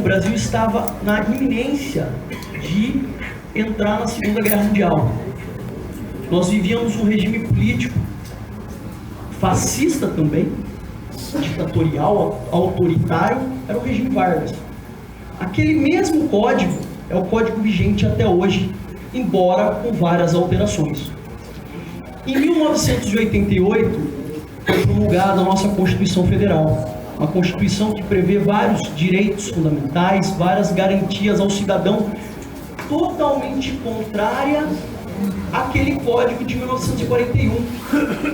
Brasil estava na iminência de entrar na Segunda Guerra Mundial. Nós vivíamos um regime político fascista também, ditatorial, autoritário, era o regime Vargas. Aquele mesmo código é o código vigente até hoje, embora com várias alterações. Em 1988, foi promulgada a nossa Constituição Federal, uma Constituição que prevê vários direitos fundamentais, várias garantias ao cidadão, totalmente contrária àquele Código de 1941,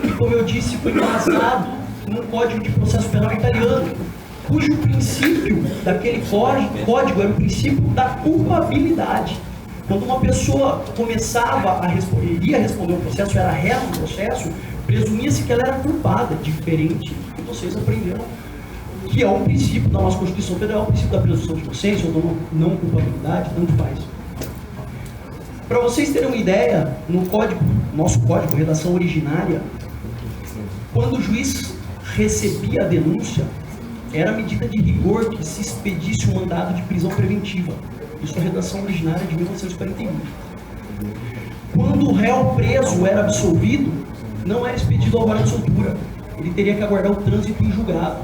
que, como eu disse, foi embasado num Código de Processo Penal italiano, cujo princípio daquele código era o princípio da culpabilidade. Quando uma pessoa iria responder o processo, era réu no processo, presumia-se que ela era culpada, diferente do que vocês aprenderam, que é um princípio da nossa Constituição Federal, o princípio da presunção de inocência ou da não culpabilidade, tanto faz. Para vocês terem uma ideia, no nosso código, redação originária, quando o juiz recebia a denúncia, era medida de rigor que se expedisse um mandado de prisão preventiva. Isso é a redação originária de 1941. Quando o réu preso era absolvido, não era expedido alvará de soltura. Ele teria que aguardar o trânsito em julgado.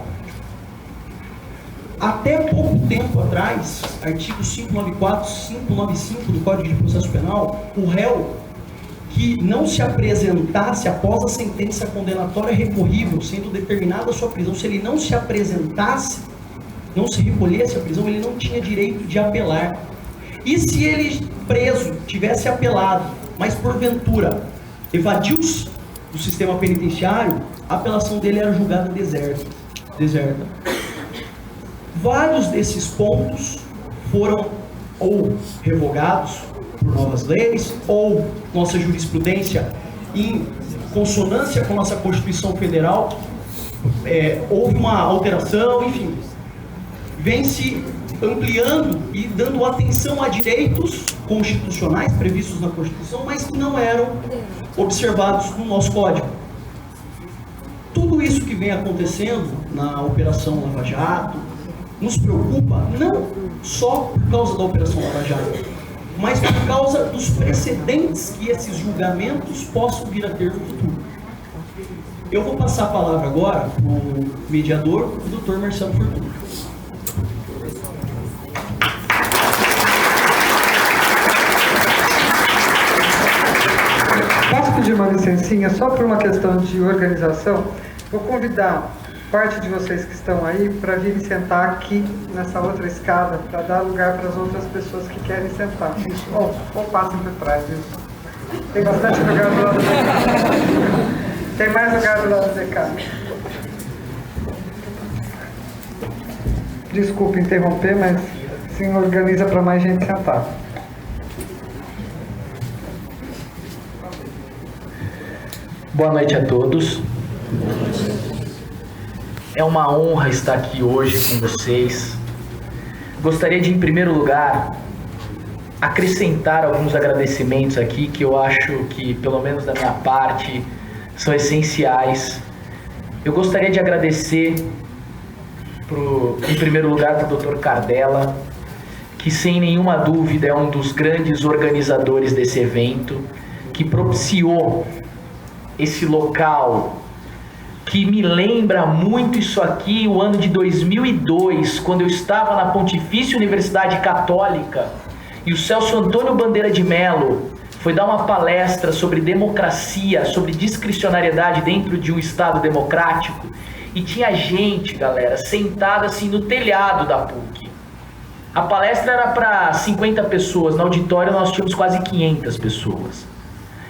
Até pouco tempo atrás, artigos 594, 595 do Código de Processo Penal, o réu que não se apresentasse após a sentença condenatória recorrível, sendo determinada a sua prisão, se ele não se apresentasse, não se recolhesse à prisão, ele não tinha direito de apelar. E se ele, preso, tivesse apelado, mas porventura evadiu-se do sistema penitenciário, a apelação dele era julgada deserta. Vários desses pontos foram ou revogados por novas leis, ou nossa jurisprudência, em consonância com nossa Constituição Federal, houve uma alteração, enfim, vem se ampliando e dando atenção a direitos constitucionais previstos na Constituição, mas que não eram observados no nosso Código. Tudo isso que vem acontecendo na Operação Lava Jato nos preocupa não só por causa da Operação Lava Jato, mas por causa dos precedentes que esses julgamentos possam vir a ter no futuro. Eu vou passar a palavra agora para o mediador, o Dr. Marcelo Fortuna. Posso pedir uma licencinha só por uma questão de organização? Vou convidar parte de vocês que estão aí para virem sentar aqui nessa outra escada para dar lugar para as outras pessoas que querem sentar. Isso. Ou passem por trás. Isso. Tem bastante lugar do lado de cá. Tem mais lugar do lado de cá. Desculpe interromper, mas se organiza para mais gente sentar. Boa noite a todos. É uma honra estar aqui hoje com vocês. Gostaria de, em primeiro lugar, acrescentar alguns agradecimentos aqui que eu acho que, pelo menos da minha parte, são essenciais. Eu gostaria de agradecer, em primeiro lugar, para o Dr. Cardella, que sem nenhuma dúvida é um dos grandes organizadores desse evento, que propiciou esse local que me lembra muito isso aqui, o ano de 2002, quando eu estava na Pontifícia Universidade Católica e o Celso Antônio Bandeira de Mello foi dar uma palestra sobre democracia, sobre discricionariedade dentro de um Estado democrático, e tinha gente, galera, sentada assim no telhado da PUC. A palestra era para 50 pessoas, no auditório nós tínhamos quase 500 pessoas.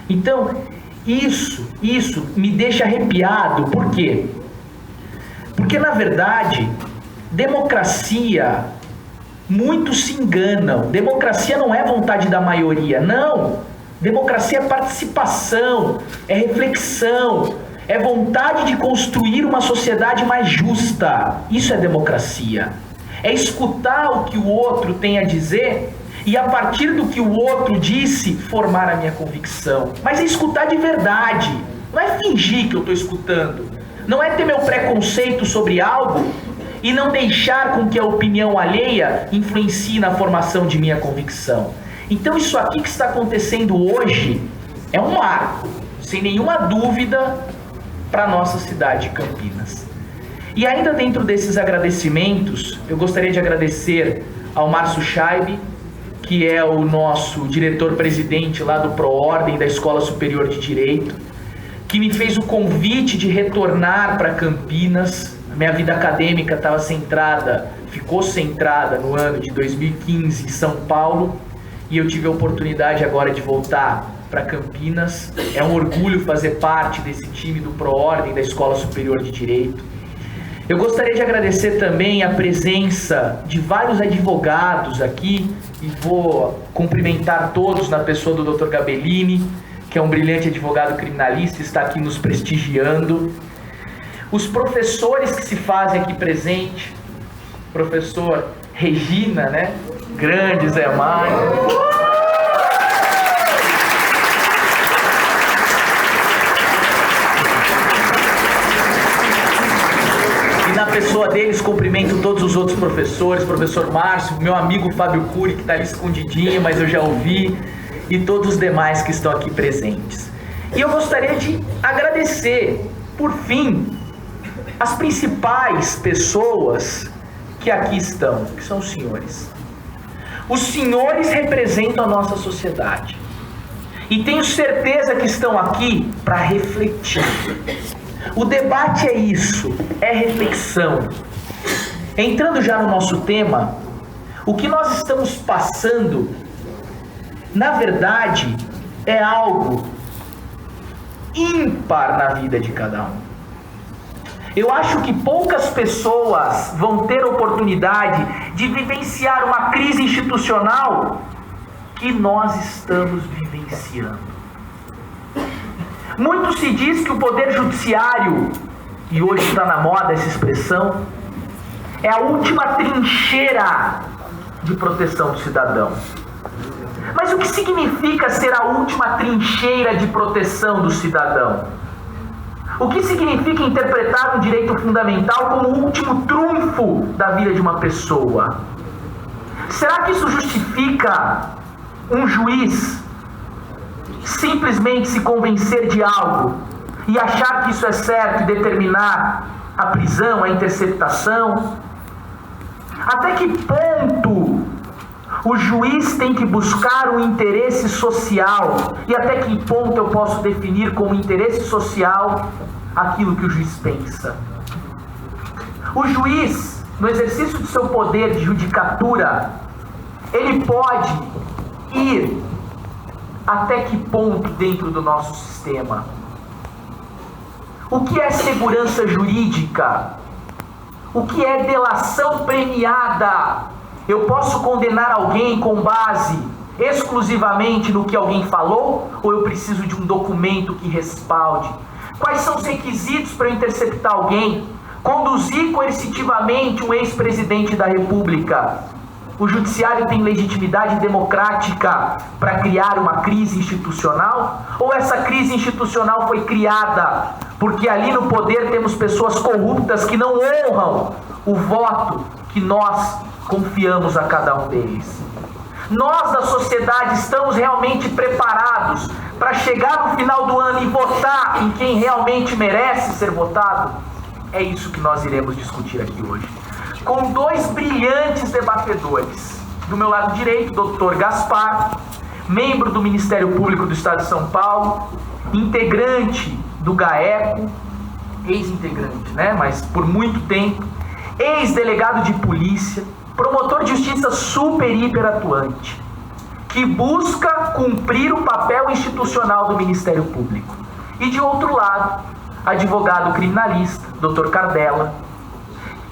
Então, isso me deixa arrepiado. Por quê? Porque, na verdade, democracia, muitos se enganam. Democracia não é vontade da maioria, não. Democracia é participação, é reflexão, é vontade de construir uma sociedade mais justa. Isso é democracia. É escutar o que o outro tem a dizer e, a partir do que o outro disse, formar a minha convicção. Mas é escutar de verdade. Não é fingir que eu estou escutando. Não é ter meu preconceito sobre algo e não deixar com que a opinião alheia influencie na formação de minha convicção. Então isso aqui que está acontecendo hoje é um marco, sem nenhuma dúvida, para a nossa cidade de Campinas. E ainda dentro desses agradecimentos, eu gostaria de agradecer ao Márcio Scheib, que é o nosso diretor-presidente lá do ProOrdem da Escola Superior de Direito, que me fez o convite de retornar para Campinas. A minha vida acadêmica ficou centrada no ano de 2015 em São Paulo, e eu tive a oportunidade agora de voltar para Campinas. É um orgulho fazer parte desse time do ProOrdem da Escola Superior de Direito. Eu gostaria de agradecer também a presença de vários advogados aqui, e vou cumprimentar todos na pessoa do Dr. Gabellini, que é um brilhante advogado criminalista, está aqui nos prestigiando. Os professores que se fazem aqui presente, professor Regina, né? Grande Zé Mário. E na pessoa deles, cumprimento todos os outros professores, professor Márcio, meu amigo Fábio Cury, que está ali escondidinho, mas eu já ouvi, e todos os demais que estão aqui presentes. E eu gostaria de agradecer, por fim, as principais pessoas que aqui estão, que são os senhores. Os senhores representam a nossa sociedade. E tenho certeza que estão aqui para refletir. O debate é isso, é reflexão. Entrando já no nosso tema, o que nós estamos passando, na verdade, é algo ímpar na vida de cada um. Eu acho que poucas pessoas vão ter oportunidade de vivenciar uma crise institucional que nós estamos vivenciando. Muito se diz que o Poder Judiciário, e hoje está na moda essa expressão, é a última trincheira de proteção do cidadão. Mas o que significa ser a última trincheira de proteção do cidadão? O que significa interpretar um direito fundamental como o último trunfo da vida de uma pessoa? Será que isso justifica um juiz simplesmente se convencer de algo e achar que isso é certo e determinar a prisão, a interceptação? Até que ponto o juiz tem que buscar o interesse social, e até que ponto eu posso definir como interesse social aquilo que o juiz pensa? O juiz, no exercício do seu poder de judicatura, ele pode ir até que ponto dentro do nosso sistema? O que é segurança jurídica? O que é delação premiada? Eu posso condenar alguém com base exclusivamente no que alguém falou? Ou eu preciso de um documento que respalde? Quais são os requisitos para eu interceptar alguém? Conduzir coercitivamente um ex-presidente da República? O judiciário tem legitimidade democrática para criar uma crise institucional? Ou essa crise institucional foi criada porque ali no poder temos pessoas corruptas que não honram o voto que nós confiamos a cada um deles? Nós da sociedade estamos realmente preparados para chegar no final do ano e votar em quem realmente merece ser votado? É isso que nós iremos discutir aqui hoje, com dois brilhantes debatedores. Do meu lado direito, Dr. Gaspar, membro do Ministério Público do Estado de São Paulo, integrante do GAECO, ex-integrante, né? Mas por muito tempo, ex-delegado de polícia, promotor de justiça super hiper atuante, que busca cumprir o papel institucional do Ministério Público. E de outro lado, advogado criminalista, Dr. Cardella,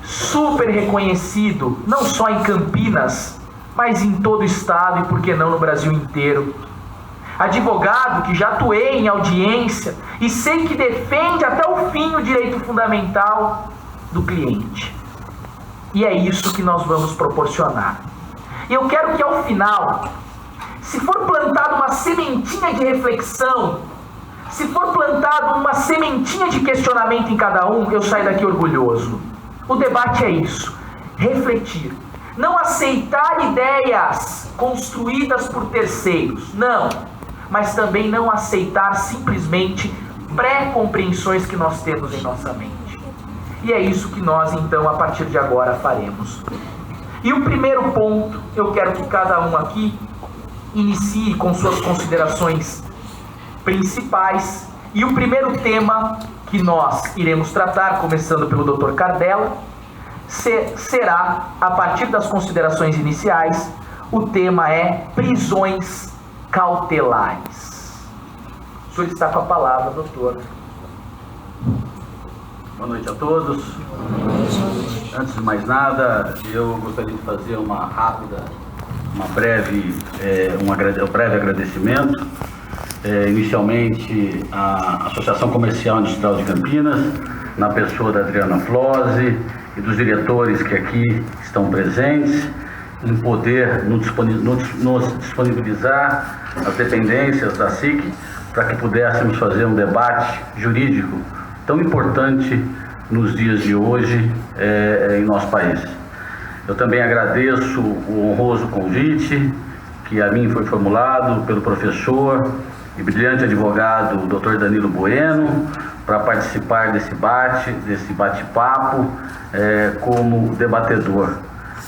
super reconhecido, não só em Campinas, mas em todo o estado e, por que não, no Brasil inteiro. Advogado que já atuei em audiência e sei que defende até o fim o direito fundamental do cliente. E é isso que nós vamos proporcionar. E eu quero que ao final, se for plantada uma sementinha de reflexão, se for plantada uma sementinha de questionamento em cada um, eu saio daqui orgulhoso. O debate é isso, refletir. Não aceitar ideias construídas por terceiros, não. Mas também não aceitar simplesmente pré-compreensões que nós temos em nossa mente. E é isso que nós, então, a partir de agora faremos. E o primeiro ponto, eu quero que cada um aqui inicie com suas considerações principais. E o primeiro tema que nós iremos tratar, começando pelo Dr. Cardella, será, a partir das considerações iniciais, o tema é prisões cautelares. O senhor está com a palavra, doutor. Boa noite a todos. Antes de mais nada, eu gostaria de fazer um breve agradecimento. Inicialmente, à Associação Comercial Industrial de Campinas, na pessoa da Adriana Flose e dos diretores que aqui estão presentes, em poder nos disponibilizar as dependências da SIC para que pudéssemos fazer um debate jurídico tão importante nos dias de hoje em nosso país. Eu também agradeço o honroso convite que a mim foi formulado pelo professor e brilhante advogado Dr. Danilo Bueno para participar desse bate-papo como debatedor.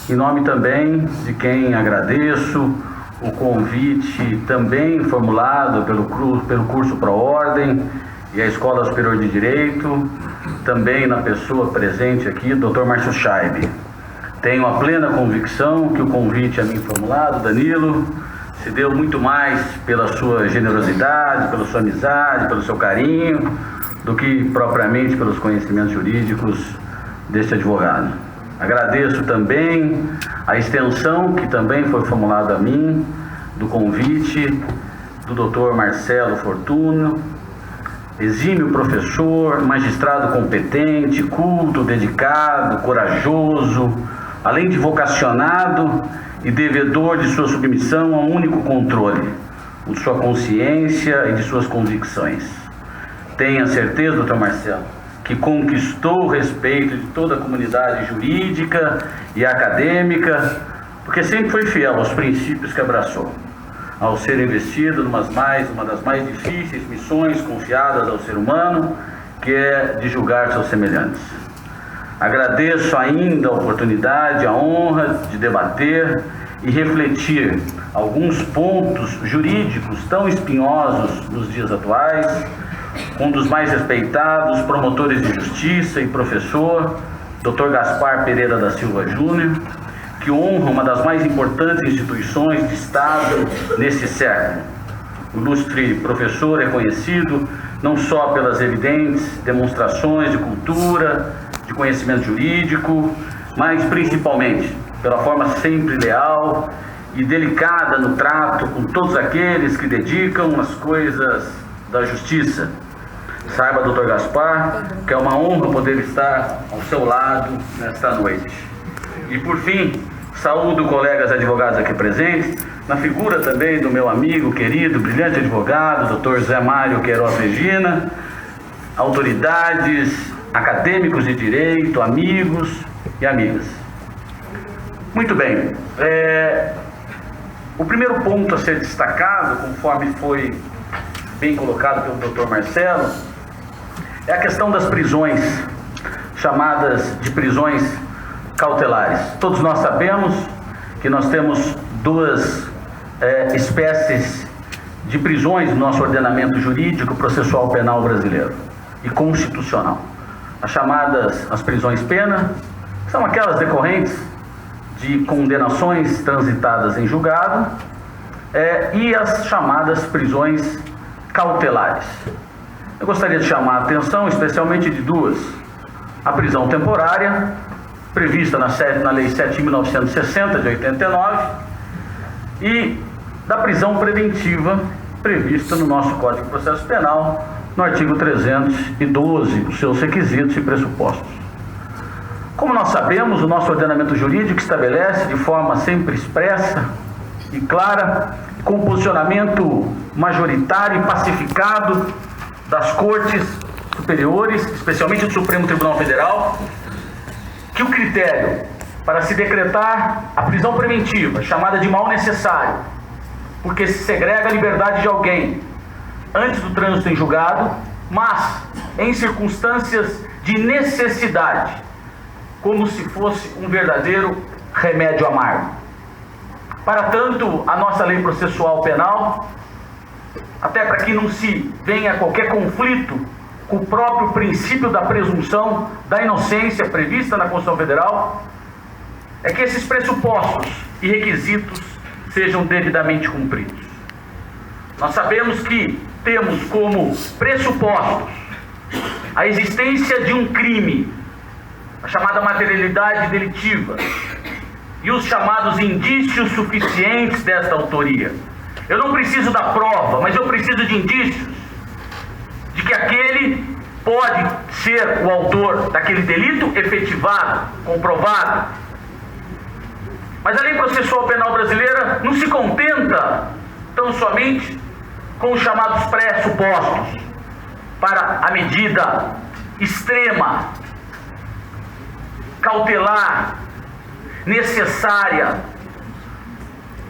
Em nome também de quem agradeço o convite também formulado pelo curso Proordem e a Escola Superior de Direito, também na pessoa presente aqui, Dr. Márcio Scheibe. Tenho a plena convicção que o convite a mim formulado, Danilo, se deu muito mais pela sua generosidade, pela sua amizade, pelo seu carinho, do que propriamente pelos conhecimentos jurídicos deste advogado. Agradeço também a extensão que também foi formulada a mim do convite do Dr. Marcelo Fortuna, exímio professor, magistrado competente, culto, dedicado, corajoso, além de vocacionado e devedor de sua submissão a um único controle, o de sua consciência e de suas convicções. Tenha certeza, Dr. Marcelo, que conquistou o respeito de toda a comunidade jurídica e acadêmica, porque sempre foi fiel aos princípios que abraçou, ao ser investido uma das mais difíceis missões confiadas ao ser humano, que é de julgar seus semelhantes. Agradeço ainda a oportunidade, a honra de debater e refletir alguns pontos jurídicos tão espinhosos nos dias atuais, com um dos mais respeitados promotores de justiça e professor, Dr. Gaspar Pereira da Silva Júnior, que honra uma das mais importantes instituições de Estado nesse século. O ilustre professor é conhecido não só pelas evidentes demonstrações de cultura, de conhecimento jurídico, mas principalmente pela forma sempre leal e delicada no trato com todos aqueles que dedicam as coisas da justiça. Saiba, Dr. Gaspar, que é uma honra poder estar ao seu lado nesta noite. E por fim, saúdo colegas advogados aqui presentes, na figura também do meu amigo, querido, brilhante advogado, Dr. Zé Mário Queiroz Regina, autoridades, acadêmicos de direito, amigos e amigas. Muito bem, o primeiro ponto a ser destacado, conforme foi bem colocado pelo Dr. Marcelo, é a questão das prisões, chamadas de prisões cautelares. Todos nós sabemos que nós temos duas espécies de prisões no nosso ordenamento jurídico processual penal brasileiro e constitucional. As prisões pena, que são aquelas decorrentes de condenações transitadas em julgado, e as chamadas prisões cautelares. Eu gostaria de chamar a atenção especialmente de duas: a prisão temporária, prevista na Lei 7.960 de 89, e da prisão preventiva, prevista no nosso Código de Processo Penal, no artigo 312, os seus requisitos e pressupostos. Como nós sabemos, o nosso ordenamento jurídico estabelece de forma sempre expressa e clara, com posicionamento majoritário e pacificado das Cortes Superiores, especialmente do Supremo Tribunal Federal, que o critério para se decretar a prisão preventiva, chamada de mal necessário, porque se segrega a liberdade de alguém antes do trânsito em julgado, mas em circunstâncias de necessidade, como se fosse um verdadeiro remédio amargo. Para tanto, a nossa lei processual penal, até para que não se venha qualquer conflito com o próprio princípio da presunção da inocência prevista na Constituição Federal, é que esses pressupostos e requisitos sejam devidamente cumpridos. Nós sabemos que temos como pressupostos a existência de um crime, a chamada materialidade delitiva, e os chamados indícios suficientes desta autoria. Eu não preciso da prova, mas eu preciso de indícios de que aquele pode ser o autor daquele delito efetivado, comprovado. Mas a lei processual penal brasileira não se contenta tão somente com os chamados pressupostos para a medida extrema, cautelar, necessária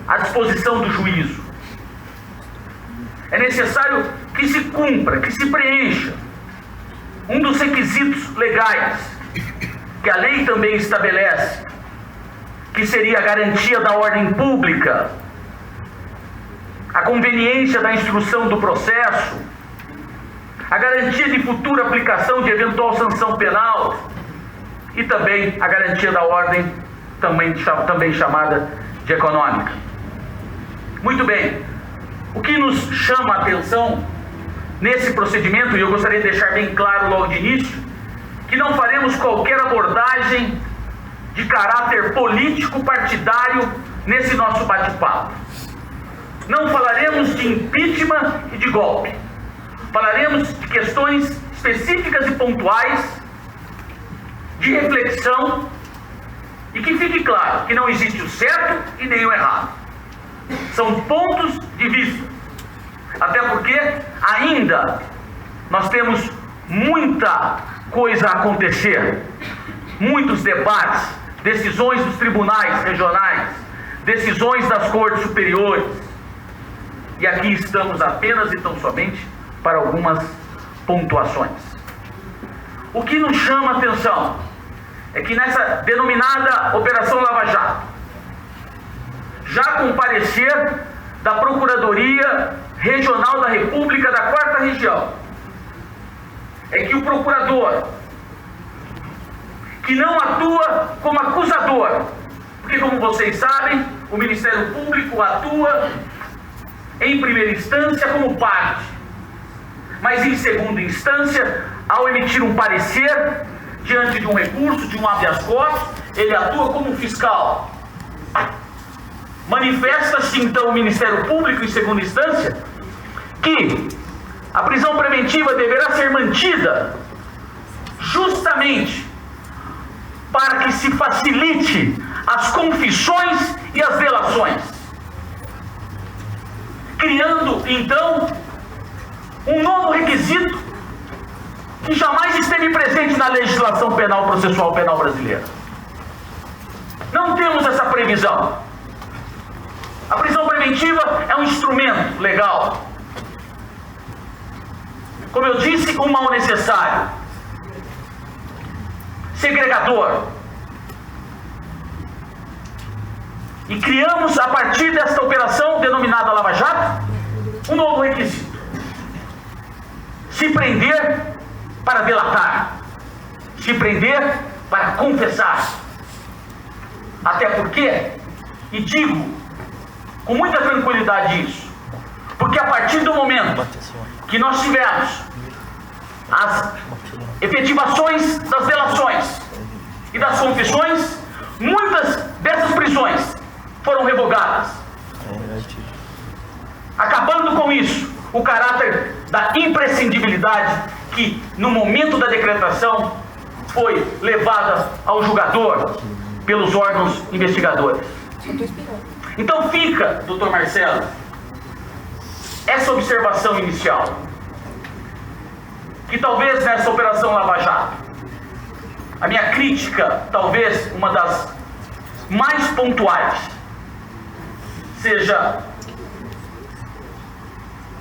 à disposição do juízo. É necessário que se cumpra, que se preencha um dos requisitos legais que a lei também estabelece, que seria a garantia da ordem pública, a conveniência da instrução do processo, a garantia de futura aplicação de eventual sanção penal e também a garantia da ordem, também chamada de econômica. Muito bem, o que nos chama a atenção nesse procedimento, e eu gostaria de deixar bem claro logo de início, que não faremos qualquer abordagem de caráter político partidário nesse nosso bate-papo. Não falaremos de impeachment e de golpe. Falaremos de questões específicas e pontuais, de reflexão, e que fique claro que não existe o certo e nem o errado. São pontos de vista. Até porque ainda nós temos muita coisa a acontecer, muitos debates, decisões dos tribunais regionais, decisões das cortes superiores. E aqui estamos apenas e tão somente para algumas pontuações. O que nos chama a atenção é que nessa denominada Operação Lava Jato, já com parecer da Procuradoria Regional da República da 4ª Região, é que o procurador, que não atua como acusador, porque como vocês sabem, o Ministério Público atua em primeira instância como parte, mas em segunda instância, ao emitir um parecer diante de um recurso, de um habeas corpus, ele atua como fiscal. Manifesta-se então o Ministério Público em segunda instância que a prisão preventiva deverá ser mantida justamente para que se facilite as confissões e as delações, criando então um novo requisito que jamais esteve presente na legislação penal processual penal brasileira. Não temos essa previsão. A prisão preventiva é um instrumento legal, como eu disse, um mal necessário, segregador. E criamos, a partir desta operação denominada Lava Jato, um novo requisito: se prender para delatar, se prender para confessar. Até porque, e digo com muita tranquilidade isso, porque a partir do momento que nós tivemos as efetivações das delações e das confissões, muitas dessas prisões foram revogadas, acabando com isso o caráter da imprescindibilidade que no momento da decretação foi levada ao julgador pelos órgãos investigadores. Então fica, doutor Marcelo, essa observação inicial, que talvez nessa Operação Lava Jato a minha crítica, talvez uma das mais pontuais, seja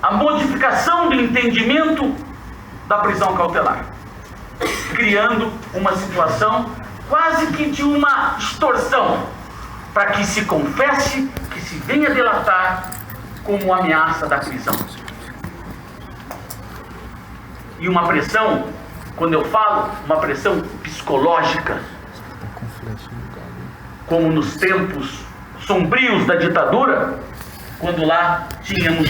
a modificação do entendimento da prisão cautelar, criando uma situação quase que de uma extorsão, para que se confesse, que se venha delatar como ameaça da prisão. E uma pressão, quando eu falo, uma pressão psicológica, como nos tempos sombrios da ditadura, quando lá tínhamos,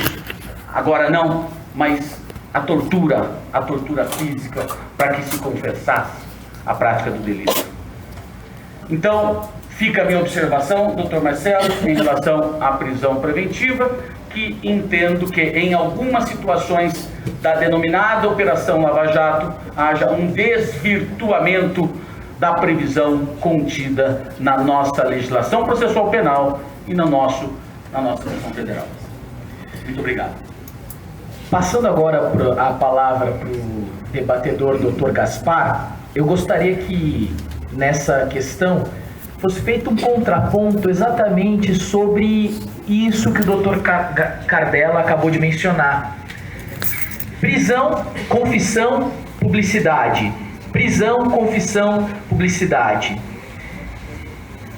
agora não, mas a tortura física, para que se confessasse a prática do delito. Então, fica a minha observação, Dr. Marcelo, em relação à prisão preventiva, que entendo que em algumas situações da denominada Operação Lava Jato haja um desvirtuamento da previsão contida na nossa legislação processual penal e na nossa Constituição Federal. Muito obrigado. Passando agora a palavra para o debatedor Dr. Gaspar, eu gostaria que nessa questão fosse feito um contraponto exatamente sobre isso que o Dr. Cardella acabou de mencionar. Prisão, confissão, publicidade. Prisão, confissão, publicidade.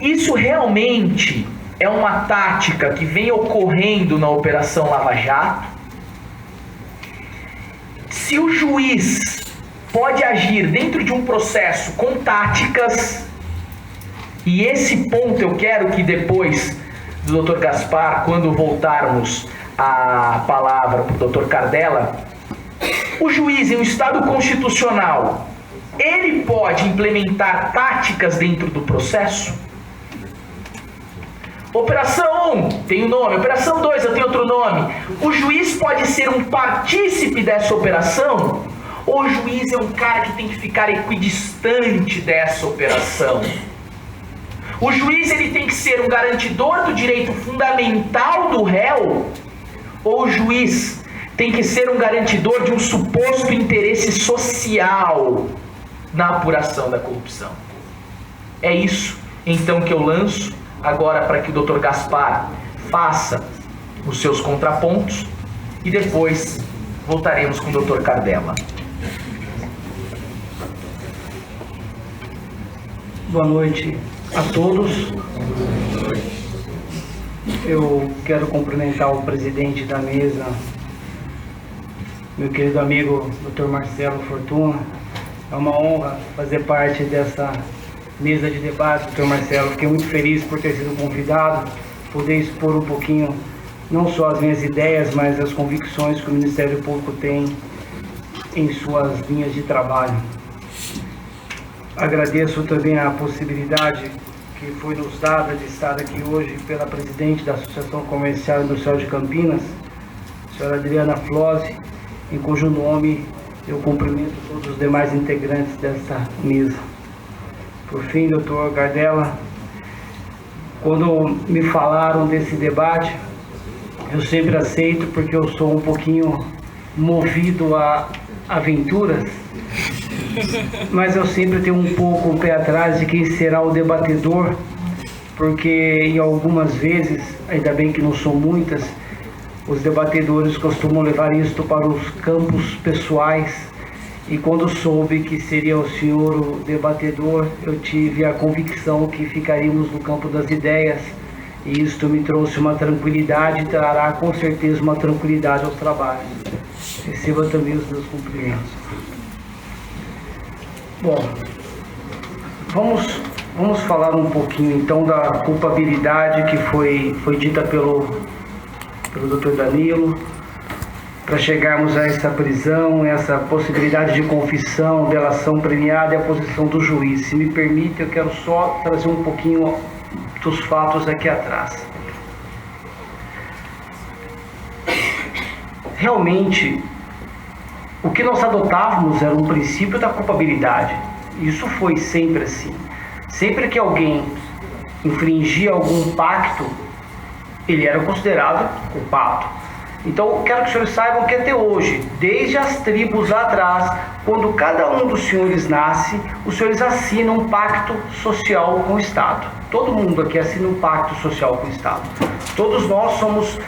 Isso realmente é uma tática que vem ocorrendo na Operação Lava Jato? Se o juiz pode agir dentro de um processo com táticas, e esse ponto eu quero que depois do Dr. Gaspar, quando voltarmos a palavra para o Dr. Cardella, o juiz em um Estado constitucional, ele pode implementar táticas dentro do processo? Operação 1 tem um nome, Operação 2 eu tenho outro nome. O juiz pode ser um partícipe dessa operação? Ou o juiz é um cara que tem que ficar equidistante dessa operação? O juiz ele tem que ser um garantidor do direito fundamental do réu? Ou o juiz tem que ser um garantidor de um suposto interesse social na apuração da corrupção? É isso, então, que eu lanço agora para que o Dr. Gaspar faça os seus contrapontos e depois voltaremos com o Dr. Cardella. Boa noite a todos. Eu quero cumprimentar o presidente da mesa, meu querido amigo Dr. Marcelo Fortuna. É uma honra fazer parte dessa mesa de debate, Dr. Marcelo. Fiquei muito feliz por ter sido convidado, poder expor um pouquinho, não só as minhas ideias, mas as convicções que o Ministério Público tem em suas linhas de trabalho. Agradeço também a possibilidade que foi nos dada de estar aqui hoje pela presidente da Associação Comercial e Industrial de Campinas, a senhora Adriana Flose, em cujo nome eu cumprimento todos os demais integrantes desta mesa. Por fim, Dr. Cardella, quando me falaram desse debate, eu sempre aceito, porque eu sou um pouquinho movido a aventuras, mas eu sempre tenho um pouco o pé atrás de quem será o debatedor, porque em algumas vezes, ainda bem que não são muitas, os debatedores costumam levar isto para os campos pessoais, e quando soube que seria o senhor o debatedor, eu tive a convicção que ficaríamos no campo das ideias, e isto me trouxe uma tranquilidade e trará com certeza uma tranquilidade aos trabalhos. Receba também os meus cumprimentos. Bom, vamos falar um pouquinho então da culpabilidade que foi dita pelo Dr. Danilo, para chegarmos a essa prisão, essa possibilidade de confissão, delação premiada e a posição do juiz. Se me permite, eu quero só trazer um pouquinho dos fatos aqui atrás. Realmente, o que nós adotávamos era um princípio da culpabilidade. Isso foi sempre assim. Sempre que alguém infringia algum pacto, ele era considerado culpado. Então, quero que os senhores saibam que até hoje, desde as tribos lá atrás, quando cada um dos senhores nasce, os senhores assinam um pacto social com o Estado. Todo mundo aqui assina um pacto social com o Estado. Todos nós somos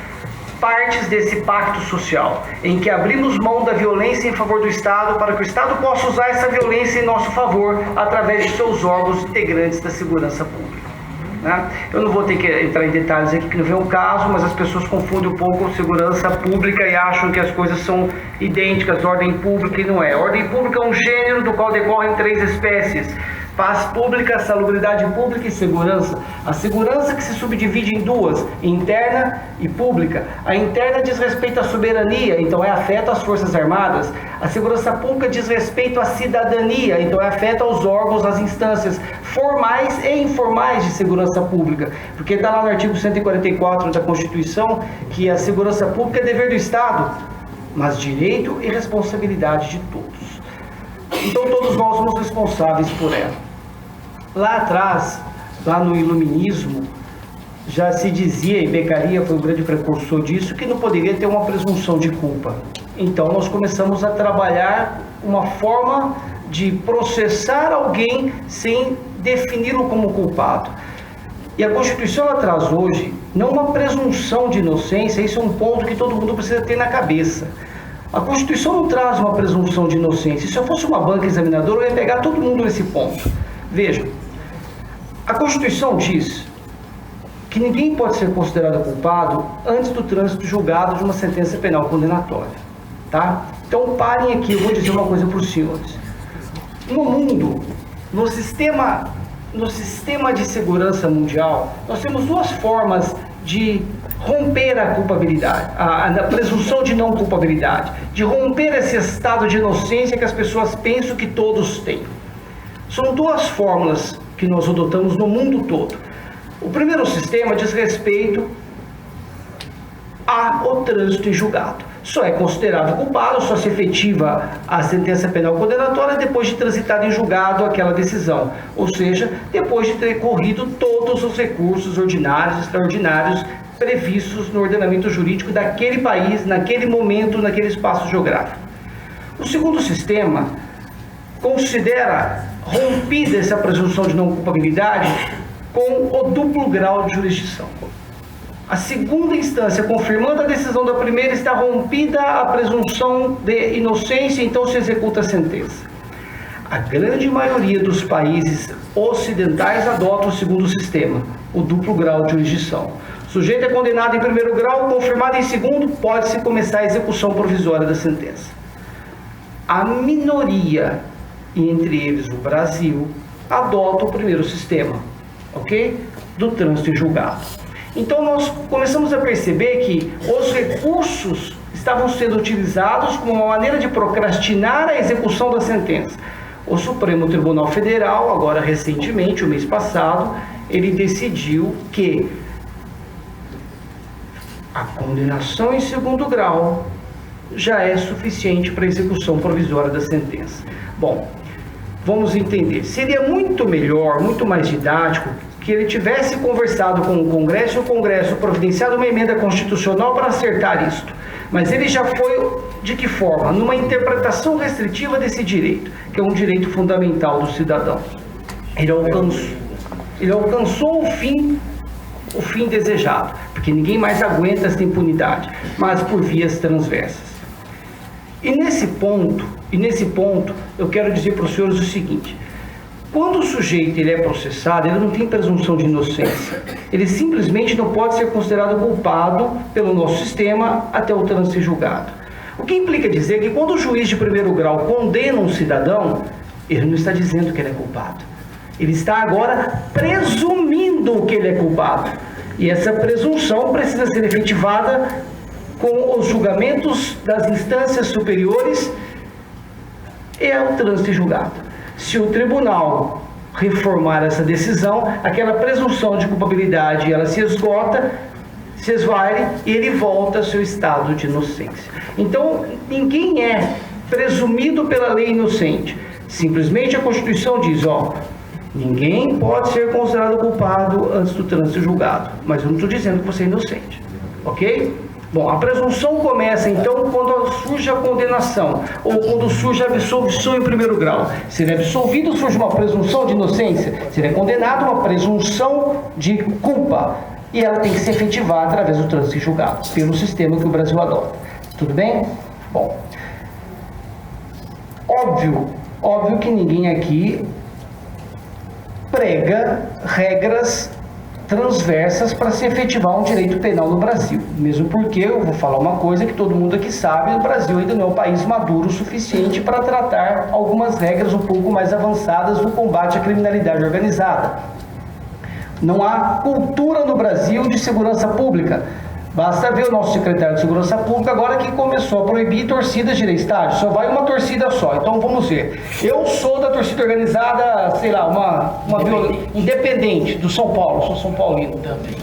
partes desse pacto social, em que abrimos mão da violência em favor do Estado para que o Estado possa usar essa violência em nosso favor através de seus órgãos integrantes da segurança pública. Eu não vou ter que entrar em detalhes aqui, que não vem o caso, mas as pessoas confundem um pouco segurança pública e acham que as coisas são idênticas, ordem pública, e não é. Ordem pública é um gênero do qual decorrem 3 espécies: paz pública, salubridade pública e segurança. A segurança que se subdivide em 2, interna e pública. A interna diz respeito à soberania, então é afeto às Forças Armadas. A segurança pública diz respeito à cidadania, então é afeto aos órgãos, às instâncias formais e informais de segurança pública. Porque está lá no artigo 144 da Constituição que a segurança pública é dever do Estado, mas direito e responsabilidade de todos. Então todos nós somos responsáveis por ela. Lá atrás, lá no Iluminismo, já se dizia, e Beccaria foi o grande precursor disso, que não poderia ter uma presunção de culpa. Então nós começamos a trabalhar uma forma de processar alguém sem defini-lo como culpado. E a Constituição ela traz hoje não uma presunção de inocência, isso é um ponto que todo mundo precisa ter na cabeça. A Constituição não traz uma presunção de inocência. Se eu fosse uma banca examinadora, eu ia pegar todo mundo nesse ponto. Veja, a Constituição diz que ninguém pode ser considerado culpado antes do trânsito julgado de uma sentença penal condenatória. Tá? Então parem aqui, eu vou dizer uma coisa para os senhores. No mundo, no sistema de segurança mundial, nós temos 2 formas de romper a culpabilidade, a presunção de não culpabilidade, de romper esse estado de inocência que as pessoas pensam que todos têm. São 2 fórmulas que nós adotamos no mundo todo. O primeiro sistema diz respeito ao trânsito em julgado. Só é considerado culpado, só se efetiva a sentença penal condenatória depois de transitar em julgado aquela decisão, ou seja, depois de ter corrido todos os recursos ordinários e extraordinários previstos no ordenamento jurídico daquele país, naquele momento, naquele espaço geográfico. O segundo sistema considera rompida essa presunção de não culpabilidade com o duplo grau de jurisdição. A segunda instância, confirmando a decisão da primeira, está rompida a presunção de inocência, então se executa a sentença. A grande maioria dos países ocidentais adota o segundo sistema, o duplo grau de jurisdição. O sujeito é condenado em primeiro grau, confirmado em segundo, pode-se começar a execução provisória da sentença. A minoria, e entre eles o Brasil, adota o primeiro sistema, ok? Do trânsito em julgado. Então nós começamos a perceber que os recursos estavam sendo utilizados como uma maneira de procrastinar a execução da sentença. O Supremo Tribunal Federal, agora recentemente, o mês passado, ele decidiu que a condenação em segundo grau já é suficiente para a execução provisória da sentença. Bom, vamos entender. Seria muito melhor, muito mais didático, que ele tivesse conversado com o Congresso e o Congresso providenciado uma emenda constitucional para acertar isto. Mas ele já foi, de que forma? Numa interpretação restritiva desse direito, que é um direito fundamental do cidadão. Ele alcançou o fim desejado, porque ninguém mais aguenta essa impunidade, mas por vias transversas. E nesse ponto, eu quero dizer para os senhores o seguinte: quando o sujeito ele é processado, ele não tem presunção de inocência. Ele simplesmente não pode ser considerado culpado pelo nosso sistema até o trânsito julgado. O que implica dizer que quando o juiz de primeiro grau condena um cidadão, ele não está dizendo que ele é culpado. Ele está agora presumindo que ele é culpado. E essa presunção precisa ser efetivada com os julgamentos das instâncias superiores e ao trânsito julgado. Se o tribunal reformar essa decisão, aquela presunção de culpabilidade ela se esgota, se esvai e ele volta ao seu estado de inocência. Então, ninguém é presumido pela lei inocente. Simplesmente a Constituição diz, ninguém pode ser considerado culpado antes do trânsito julgado. Mas eu não estou dizendo que você é inocente, ok? Bom, a presunção começa então quando surge a condenação ou quando surge a absolvição em primeiro grau. Se ele é absolvido, surge uma presunção de inocência. Se ele é condenado, uma presunção de culpa. E ela tem que se efetivar através do trânsito em julgado, pelo sistema que o Brasil adota. Tudo bem? Bom, óbvio que ninguém aqui prega regras transversas para se efetivar um direito penal no Brasil. Mesmo porque, eu vou falar uma coisa que todo mundo aqui sabe, o Brasil ainda não é um país maduro o suficiente para tratar algumas regras um pouco mais avançadas no combate à criminalidade organizada. Não há cultura no Brasil de segurança pública. Basta ver o nosso secretário de Segurança Pública agora que começou a proibir torcidas de estádio. Só vai uma torcida só. Então vamos ver. Eu sou da torcida organizada, sei lá, uma independente do São Paulo. Sou São Paulino também.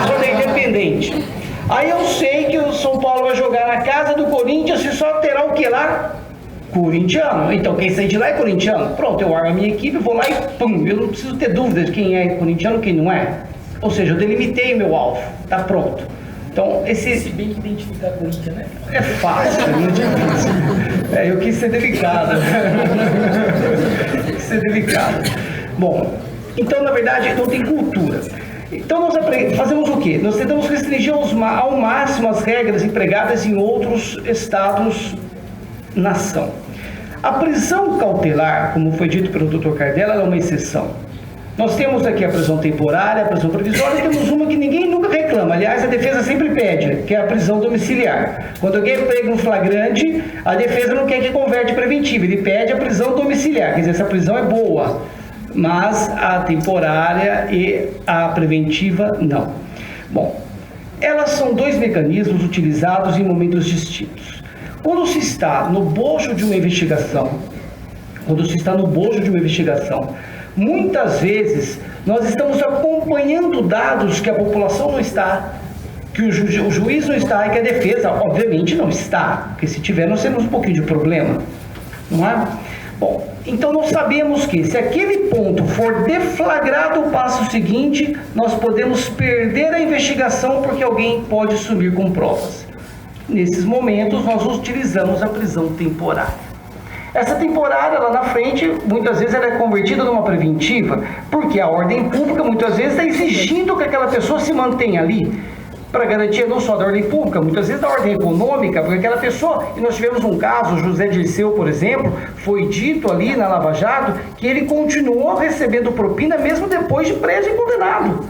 Sou da Independente. Aí eu sei que o São Paulo vai jogar na casa do Corinthians e só terá o que lá? Corintiano. Então quem sair de lá é corintiano. Pronto, eu armo a minha equipe, vou lá e pum. Eu não preciso ter dúvidas de quem é corintiano e quem não é. Ou seja, eu delimitei meu alvo, tá pronto. Então, Se bem que identificar Corinthians, né? é fácil, é muito difícil. Eu quis ser delicado. Quis ser delicado. Bom, então, na verdade, não tem cultura. Então, nós fazemos o quê? Nós tentamos restringir ao máximo as regras empregadas em outros estados-nação. A prisão cautelar, como foi dito pelo Dr. Cardella, é uma exceção. Nós temos aqui a prisão temporária, a prisão provisória, e temos uma que ninguém nunca reclama. Aliás, a defesa sempre pede, que é a prisão domiciliar. Quando alguém é pego no flagrante, a defesa não quer que converte preventiva, ele pede a prisão domiciliar. Quer dizer, essa prisão é boa, mas a temporária e a preventiva não. Bom, elas são dois mecanismos utilizados em momentos distintos. Quando se está no bojo de uma investigação, muitas vezes nós estamos acompanhando dados que a população não está, que o juiz não está e que a defesa, obviamente, não está. Porque se tiver, nós temos um pouquinho de problema, não é? Bom, então nós sabemos que se aquele ponto for deflagrado o passo seguinte, nós podemos perder a investigação porque alguém pode sumir com provas. Nesses momentos, nós utilizamos a prisão temporária. Essa temporária lá na frente, muitas vezes ela é convertida numa preventiva, porque a ordem pública muitas vezes está exigindo que aquela pessoa se mantenha ali, para garantia não só da ordem pública, muitas vezes da ordem econômica, porque aquela pessoa, e nós tivemos um caso, José Dirceu, por exemplo, foi dito ali na Lava Jato, que ele continuou recebendo propina mesmo depois de preso e condenado.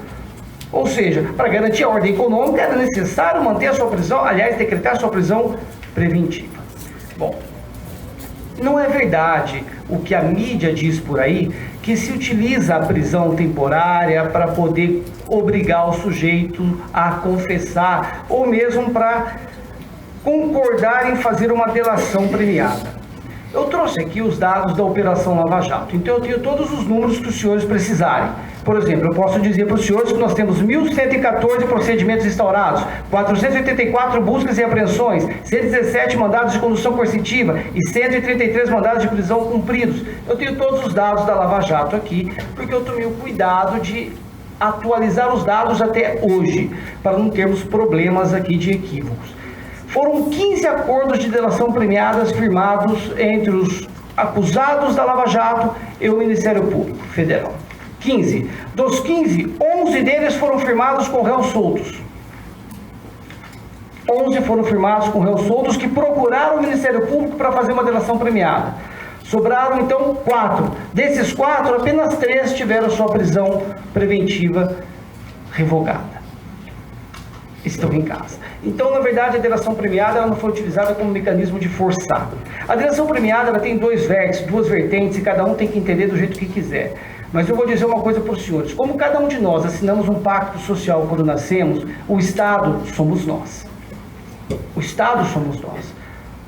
Ou seja, para garantir a ordem econômica era necessário manter a sua prisão, aliás, decretar a sua prisão preventiva. Bom, não é verdade o que a mídia diz por aí, que se utiliza a prisão temporária para poder obrigar o sujeito a confessar ou mesmo para concordar em fazer uma delação premiada. Eu trouxe aqui os dados da Operação Lava Jato, então eu tenho todos os números que os senhores precisarem. Por exemplo, eu posso dizer para os senhores que nós temos 1.114 procedimentos instaurados, 484 buscas e apreensões, 117 mandados de condução coercitiva e 133 mandados de prisão cumpridos. Eu tenho todos os dados da Lava Jato aqui, porque eu tomei o cuidado de atualizar os dados até hoje, para não termos problemas aqui de equívocos. Foram 15 acordos de delação premiadas firmados entre os acusados da Lava Jato e o Ministério Público Federal. 15. Dos 15, 11 deles foram firmados com réus soltos. 11 foram firmados com réus soltos que procuraram o Ministério Público para fazer uma delação premiada. Sobraram, então, 4. Desses 4, apenas 3 tiveram sua prisão preventiva revogada. Estão em casa. Então, na verdade, a delação premiada ela não foi utilizada como mecanismo de forçar. A delação premiada ela tem dois vértices, duas vertentes, e cada um tem que entender do jeito que quiser. Mas eu vou dizer uma coisa para os senhores. Como cada um de nós assinamos um pacto social quando nascemos, o Estado somos nós. O Estado somos nós.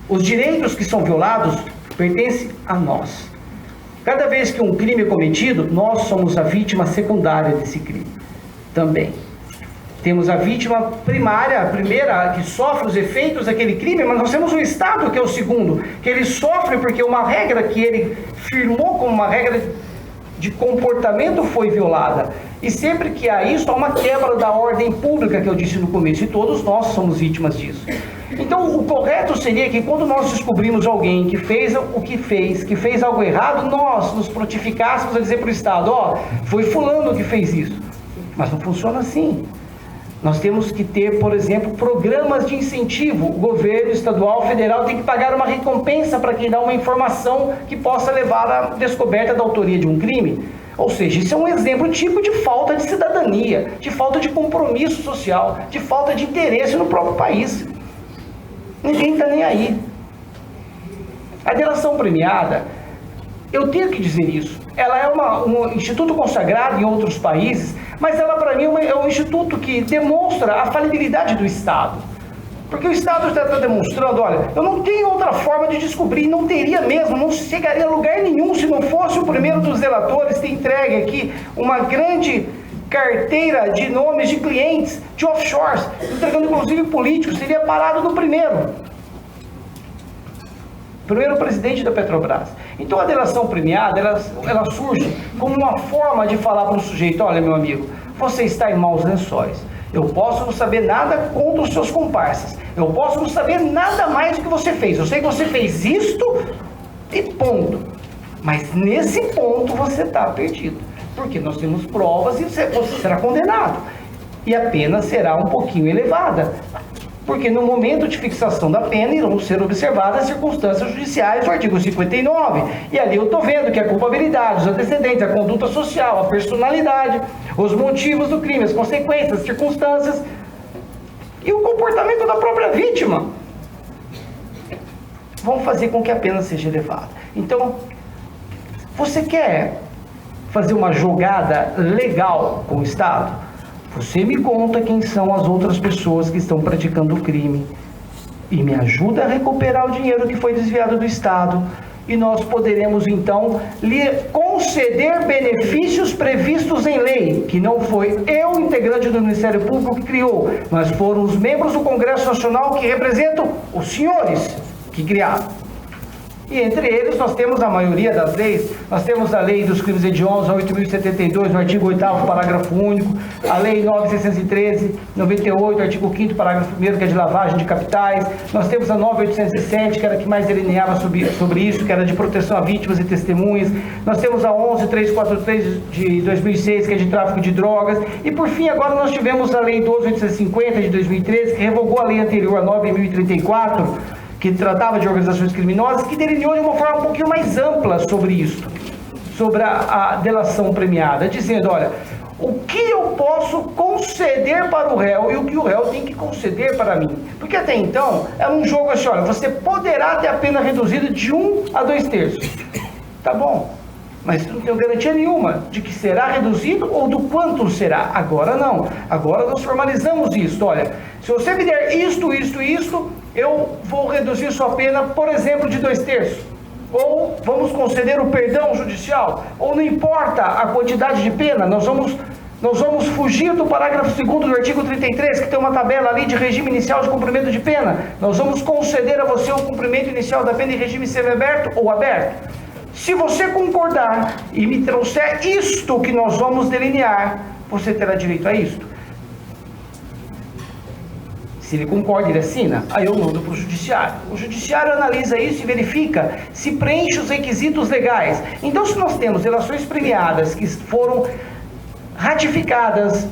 Os direitos que são violados pertencem a nós. Cada vez que um crime é cometido, nós somos a vítima secundária desse crime. Também. Temos a vítima primária, a primeira, que sofre os efeitos daquele crime, mas nós temos o Estado, que é o segundo, que ele sofre porque uma regra que ele firmou como uma regra de comportamento foi violada. E sempre que há isso, há uma quebra da ordem pública, que eu disse no começo, e todos nós somos vítimas disso. Então, o correto seria que quando nós descobrimos alguém que fez o que fez algo errado, nós nos prontificássemos a dizer para o Estado, foi fulano que fez isso. Mas não funciona assim. Nós temos que ter, por exemplo, programas de incentivo. O governo estadual, federal tem que pagar uma recompensa para quem dá uma informação que possa levar à descoberta da autoria de um crime. Ou seja, isso é um exemplo tipo de falta de cidadania, de falta de compromisso social, de falta de interesse no próprio país. Ninguém está nem aí. A delação premiada, eu tenho que dizer isso, ela é um instituto consagrado em outros países, mas ela para mim é um instituto que demonstra a falibilidade do Estado. Porque o Estado está demonstrando, olha, eu não tenho outra forma de descobrir, não teria mesmo, não chegaria a lugar nenhum se não fosse o primeiro dos delatores ter entregue aqui uma grande carteira de nomes de clientes de offshores, entregando inclusive políticos, seria parado no primeiro presidente da Petrobras. Então a delação premiada, ela surge como uma forma de falar para o sujeito, olha meu amigo, você está em maus lençóis. Eu posso não saber nada contra os seus comparsas. Eu posso não saber nada mais do que você fez. Eu sei que você fez isto e ponto. Mas nesse ponto você está perdido. Porque nós temos provas e você será condenado. E a pena será um pouquinho elevada. Porque no momento de fixação da pena irão ser observadas as circunstâncias judiciais do artigo 59. E ali eu estou vendo que a culpabilidade, os antecedentes, a conduta social, a personalidade, os motivos do crime, as consequências, as circunstâncias e o comportamento da própria vítima vão fazer com que a pena seja elevada. Então, você quer fazer uma jogada legal com o Estado? Você me conta quem são as outras pessoas que estão praticando o crime e me ajuda a recuperar o dinheiro que foi desviado do Estado e nós poderemos então lhe conceder benefícios previstos em lei, que não foi eu, integrante do Ministério Público, que criou, mas foram os membros do Congresso Nacional que representam os senhores que criaram. E entre eles nós temos a maioria das leis, nós temos a lei dos crimes hediondos, a 8.072, no artigo 8º, parágrafo único, a lei 9.613, 98, artigo 5º, parágrafo 1º, que é de lavagem de capitais, nós temos a 9.807, que era a que mais delineava sobre isso, que era de proteção a vítimas e testemunhas, nós temos a 11.343 de 2006, que é de tráfico de drogas, e por fim agora nós tivemos a lei 12.850 de 2013, que revogou a lei anterior, a 9.034, que tratava de organizações criminosas, que delineou de uma forma um pouquinho mais ampla sobre isso, sobre a delação premiada, dizendo, olha, o que eu posso conceder para o réu e o que o réu tem que conceder para mim. Porque até então, era um jogo assim, olha, você poderá ter a pena reduzida de 1 a 2 terços. Tá bom, mas não tenho garantia nenhuma de que será reduzido ou do quanto será. Agora não, agora nós formalizamos isso, olha, se você me der isto, eu vou reduzir sua pena, por exemplo, de 2 terços. Ou vamos conceder o perdão judicial, ou não importa a quantidade de pena, nós vamos fugir do parágrafo 2º do artigo 33, que tem uma tabela ali de regime inicial de cumprimento de pena. Nós vamos conceder a você o cumprimento inicial da pena em regime semiaberto ou aberto. Se você concordar e me trouxer isto que nós vamos delinear, você terá direito a isto. Se ele concorda, ele assina, aí eu mando para o judiciário. O judiciário analisa isso e verifica se preenche os requisitos legais. Então, se nós temos delações premiadas que foram ratificadas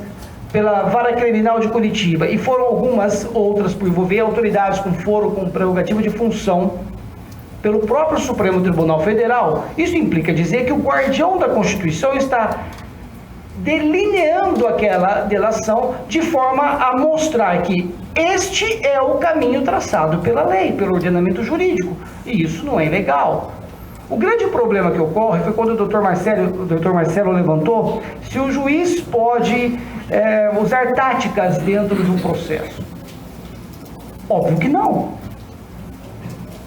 pela Vara Criminal de Curitiba e foram algumas outras por envolver autoridades com foro, com prerrogativa de função, pelo próprio Supremo Tribunal Federal, isso implica dizer que o guardião da Constituição está delineando aquela delação de forma a mostrar que este é o caminho traçado pela lei, pelo ordenamento jurídico, e isso não é ilegal. O grande problema que ocorre foi quando o Dr. Marcelo levantou se o juiz pode usar táticas dentro de um processo. Óbvio que não.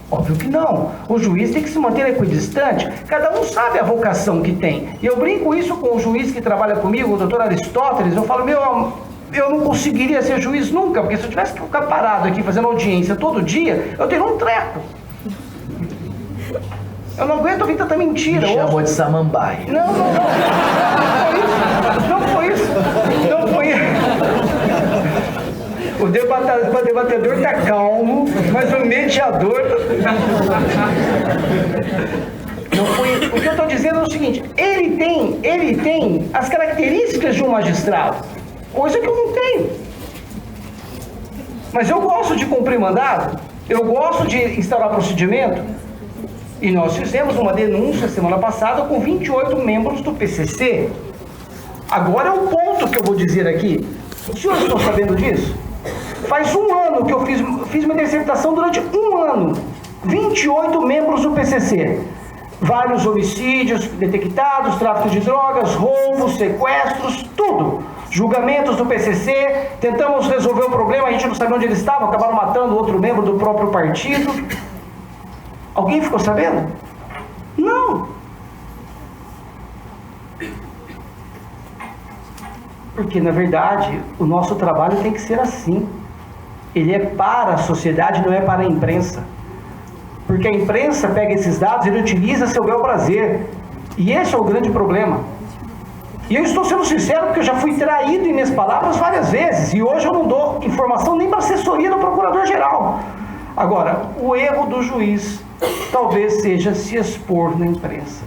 Óbvio que não. O juiz tem que se manter equidistante. Cada um sabe a vocação que tem. E eu brinco isso com o juiz que trabalha comigo, o doutor Aristóteles. Eu falo, eu não conseguiria ser juiz nunca, porque se eu tivesse que ficar parado aqui fazendo audiência todo dia, eu teria um treco. Eu não aguento ouvir tanta mentira. Me chamou de samambaia. Não foi isso. debatedor está calmo, mas o mediador... Não foi... O que eu estou dizendo é o seguinte, ele tem as características de um magistrado, coisa que eu não tenho. Mas eu gosto de cumprir mandado, eu gosto de instaurar procedimento, e nós fizemos uma denúncia semana passada com 28 membros do PCC. Agora é o ponto que eu vou dizer aqui. Os senhores estão sabendo disso? Faz um ano que eu fiz uma interceptação durante um ano. 28 membros do PCC. Vários homicídios detectados, tráfico de drogas, roubos, sequestros, tudo. Julgamentos do PCC, tentamos resolver o problema, a gente não sabia onde eles estavam, acabaram matando outro membro do próprio partido. Alguém ficou sabendo? Não. Porque, na verdade, o nosso trabalho tem que ser assim. Ele é para a sociedade, não é para a imprensa. Porque a imprensa pega esses dados e ele utiliza a seu bel prazer. E esse é o grande problema. E eu estou sendo sincero porque eu já fui traído em minhas palavras várias vezes. E hoje eu não dou informação nem para a assessoria do Procurador-Geral. Agora, o erro do juiz talvez seja se expor na imprensa.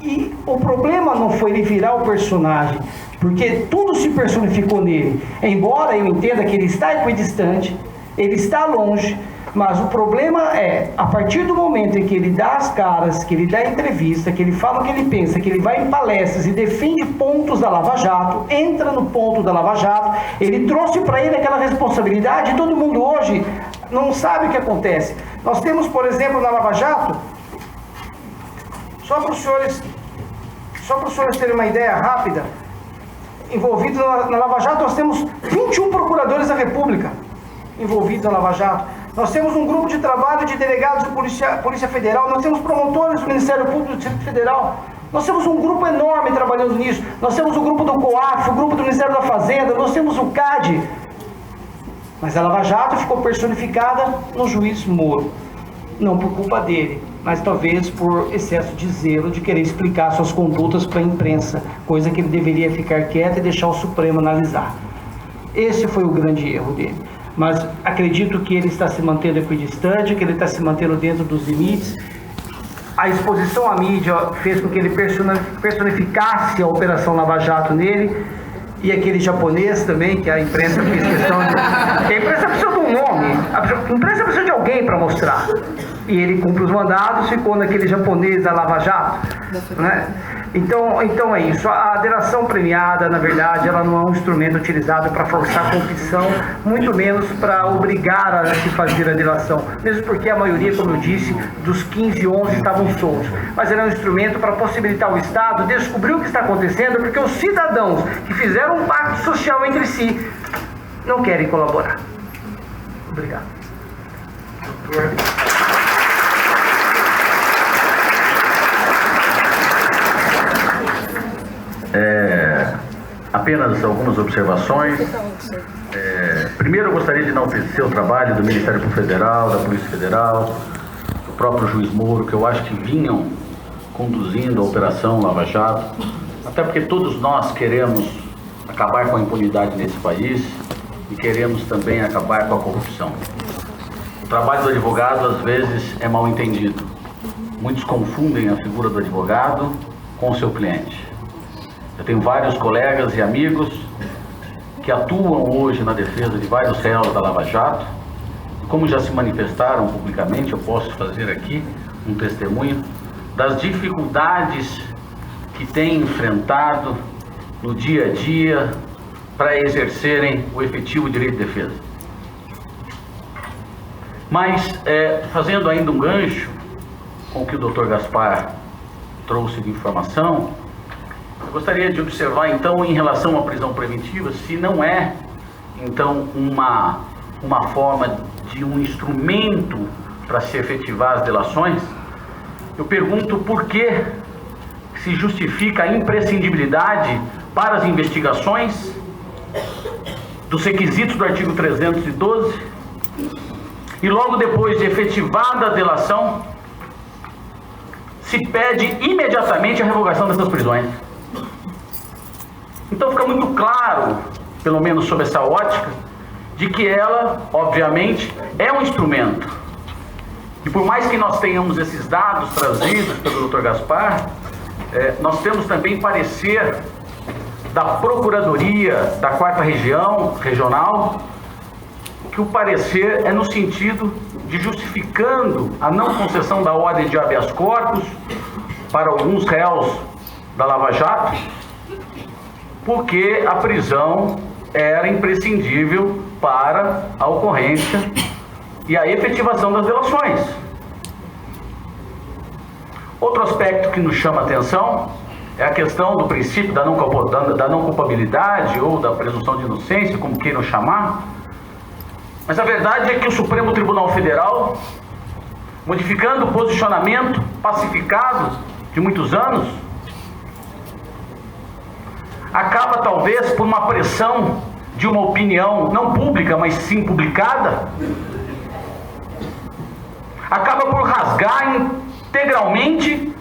E o problema não foi ele virar o personagem, porque tudo se personificou nele. Embora eu entenda que ele está equidistante, ele está longe, mas o problema é, a partir do momento em que ele dá as caras, que ele dá entrevista, que ele fala o que ele pensa, que ele vai em palestras e defende pontos da Lava Jato, entra no ponto da Lava Jato, ele trouxe para ele aquela responsabilidade e todo mundo hoje não sabe o que acontece. Nós temos, por exemplo, na Lava Jato, só para os senhores terem uma ideia rápida, envolvidos na Lava Jato, nós temos 21 procuradores da República envolvidos na Lava Jato. Nós temos um grupo de trabalho de delegados de Polícia Federal, nós temos promotores do Ministério Público do Distrito Federal, nós temos um grupo enorme trabalhando nisso, nós temos o grupo do COAF, o grupo do Ministério da Fazenda, nós temos o CAD. Mas a Lava Jato ficou personificada no juiz Moro. Não por culpa dele, mas talvez por excesso de zelo de querer explicar suas condutas para a imprensa, coisa que ele deveria ficar quieto e deixar o Supremo analisar. Esse foi o grande erro dele. Mas acredito que ele está se mantendo equidistante, que ele está se mantendo dentro dos limites. A exposição à mídia fez com que ele personificasse a Operação Lava Jato nele, e aquele japonês também, que a imprensa fez questão de... A imprensa precisa de um nome, a imprensa precisa de alguém para mostrar. E ele cumpre os mandados, ficou naquele japonês da Lava Jato, né? Então é isso. A delação premiada, na verdade, ela não é um instrumento utilizado para forçar a confissão, muito menos para obrigar a se fazer a delação. Mesmo porque a maioria, como eu disse, dos 15, 11 estavam soltos. Mas ela é um instrumento para possibilitar o Estado descobrir o que está acontecendo, porque os cidadãos que fizeram um pacto social entre si não querem colaborar. Obrigado. Apenas algumas observações. Primeiro, eu gostaria de enaltecer o trabalho do Ministério Público Federal, da Polícia Federal, do próprio juiz Moro, que eu acho que vinham conduzindo a Operação Lava Jato, até porque todos nós queremos acabar com a impunidade nesse país e queremos também acabar com a corrupção. O trabalho do advogado, às vezes, é mal entendido. Muitos confundem a figura do advogado com o seu cliente. Eu tenho vários colegas e amigos que atuam hoje na defesa de vários réus da Lava Jato. Como já se manifestaram publicamente, eu posso fazer aqui um testemunho das dificuldades que têm enfrentado no dia a dia para exercerem o efetivo direito de defesa. Mas, fazendo ainda um gancho com o que o Dr. Gaspar trouxe de informação, eu gostaria de observar, então, em relação à prisão preventiva, se não é, então, uma forma de um instrumento para se efetivar as delações. Eu pergunto por que se justifica a imprescindibilidade para as investigações dos requisitos do artigo 312 e logo depois de efetivada a delação se pede imediatamente a revogação dessas prisões. Então fica muito claro, pelo menos sob essa ótica, de que ela, obviamente, é um instrumento. E por mais que nós tenhamos esses dados trazidos pelo Dr. Gaspar, nós temos também parecer da Procuradoria da 4ª Região Regional, que o parecer é no sentido de justificando a não concessão da ordem de habeas corpus para alguns réus da Lava Jato, porque a prisão era imprescindível para a ocorrência e a efetivação das delações. Outro aspecto que nos chama a atenção é a questão do princípio da não culpabilidade ou da presunção de inocência, como queiram chamar. Mas a verdade é que o Supremo Tribunal Federal, modificando o posicionamento pacificado de muitos anos, acaba talvez por uma pressão de uma opinião não pública, mas sim publicada, acaba por rasgar integralmente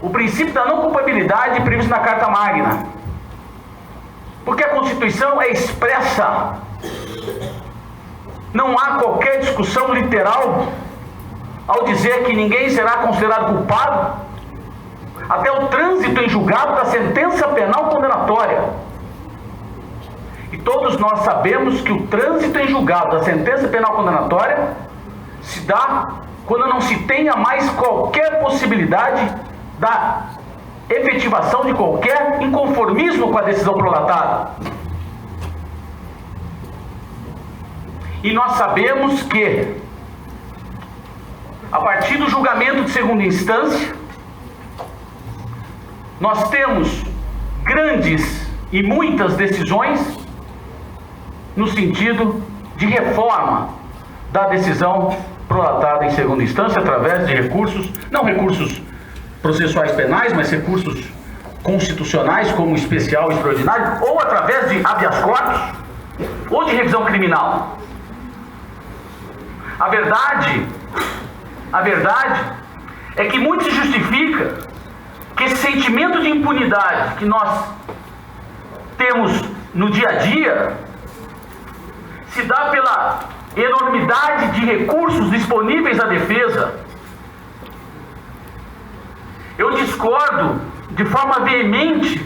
o princípio da não culpabilidade previsto na Carta Magna. Porque a Constituição é expressa. Não há qualquer discussão literal ao dizer que ninguém será considerado culpado até o trânsito em julgado da sentença penal condenatória. E todos nós sabemos que o trânsito em julgado da sentença penal condenatória se dá quando não se tenha mais qualquer possibilidade da efetivação de qualquer inconformismo com a decisão prolatada. E nós sabemos que, a partir do julgamento de segunda instância, nós temos grandes e muitas decisões no sentido de reforma da decisão prolatada em segunda instância através de recursos, não recursos processuais penais, mas recursos constitucionais como especial e extraordinário, ou através de habeas corpus, ou de revisão criminal. A verdade é que muito se justifica que esse sentimento de impunidade que nós temos no dia a dia se dá pela enormidade de recursos disponíveis à defesa. Eu discordo de forma veemente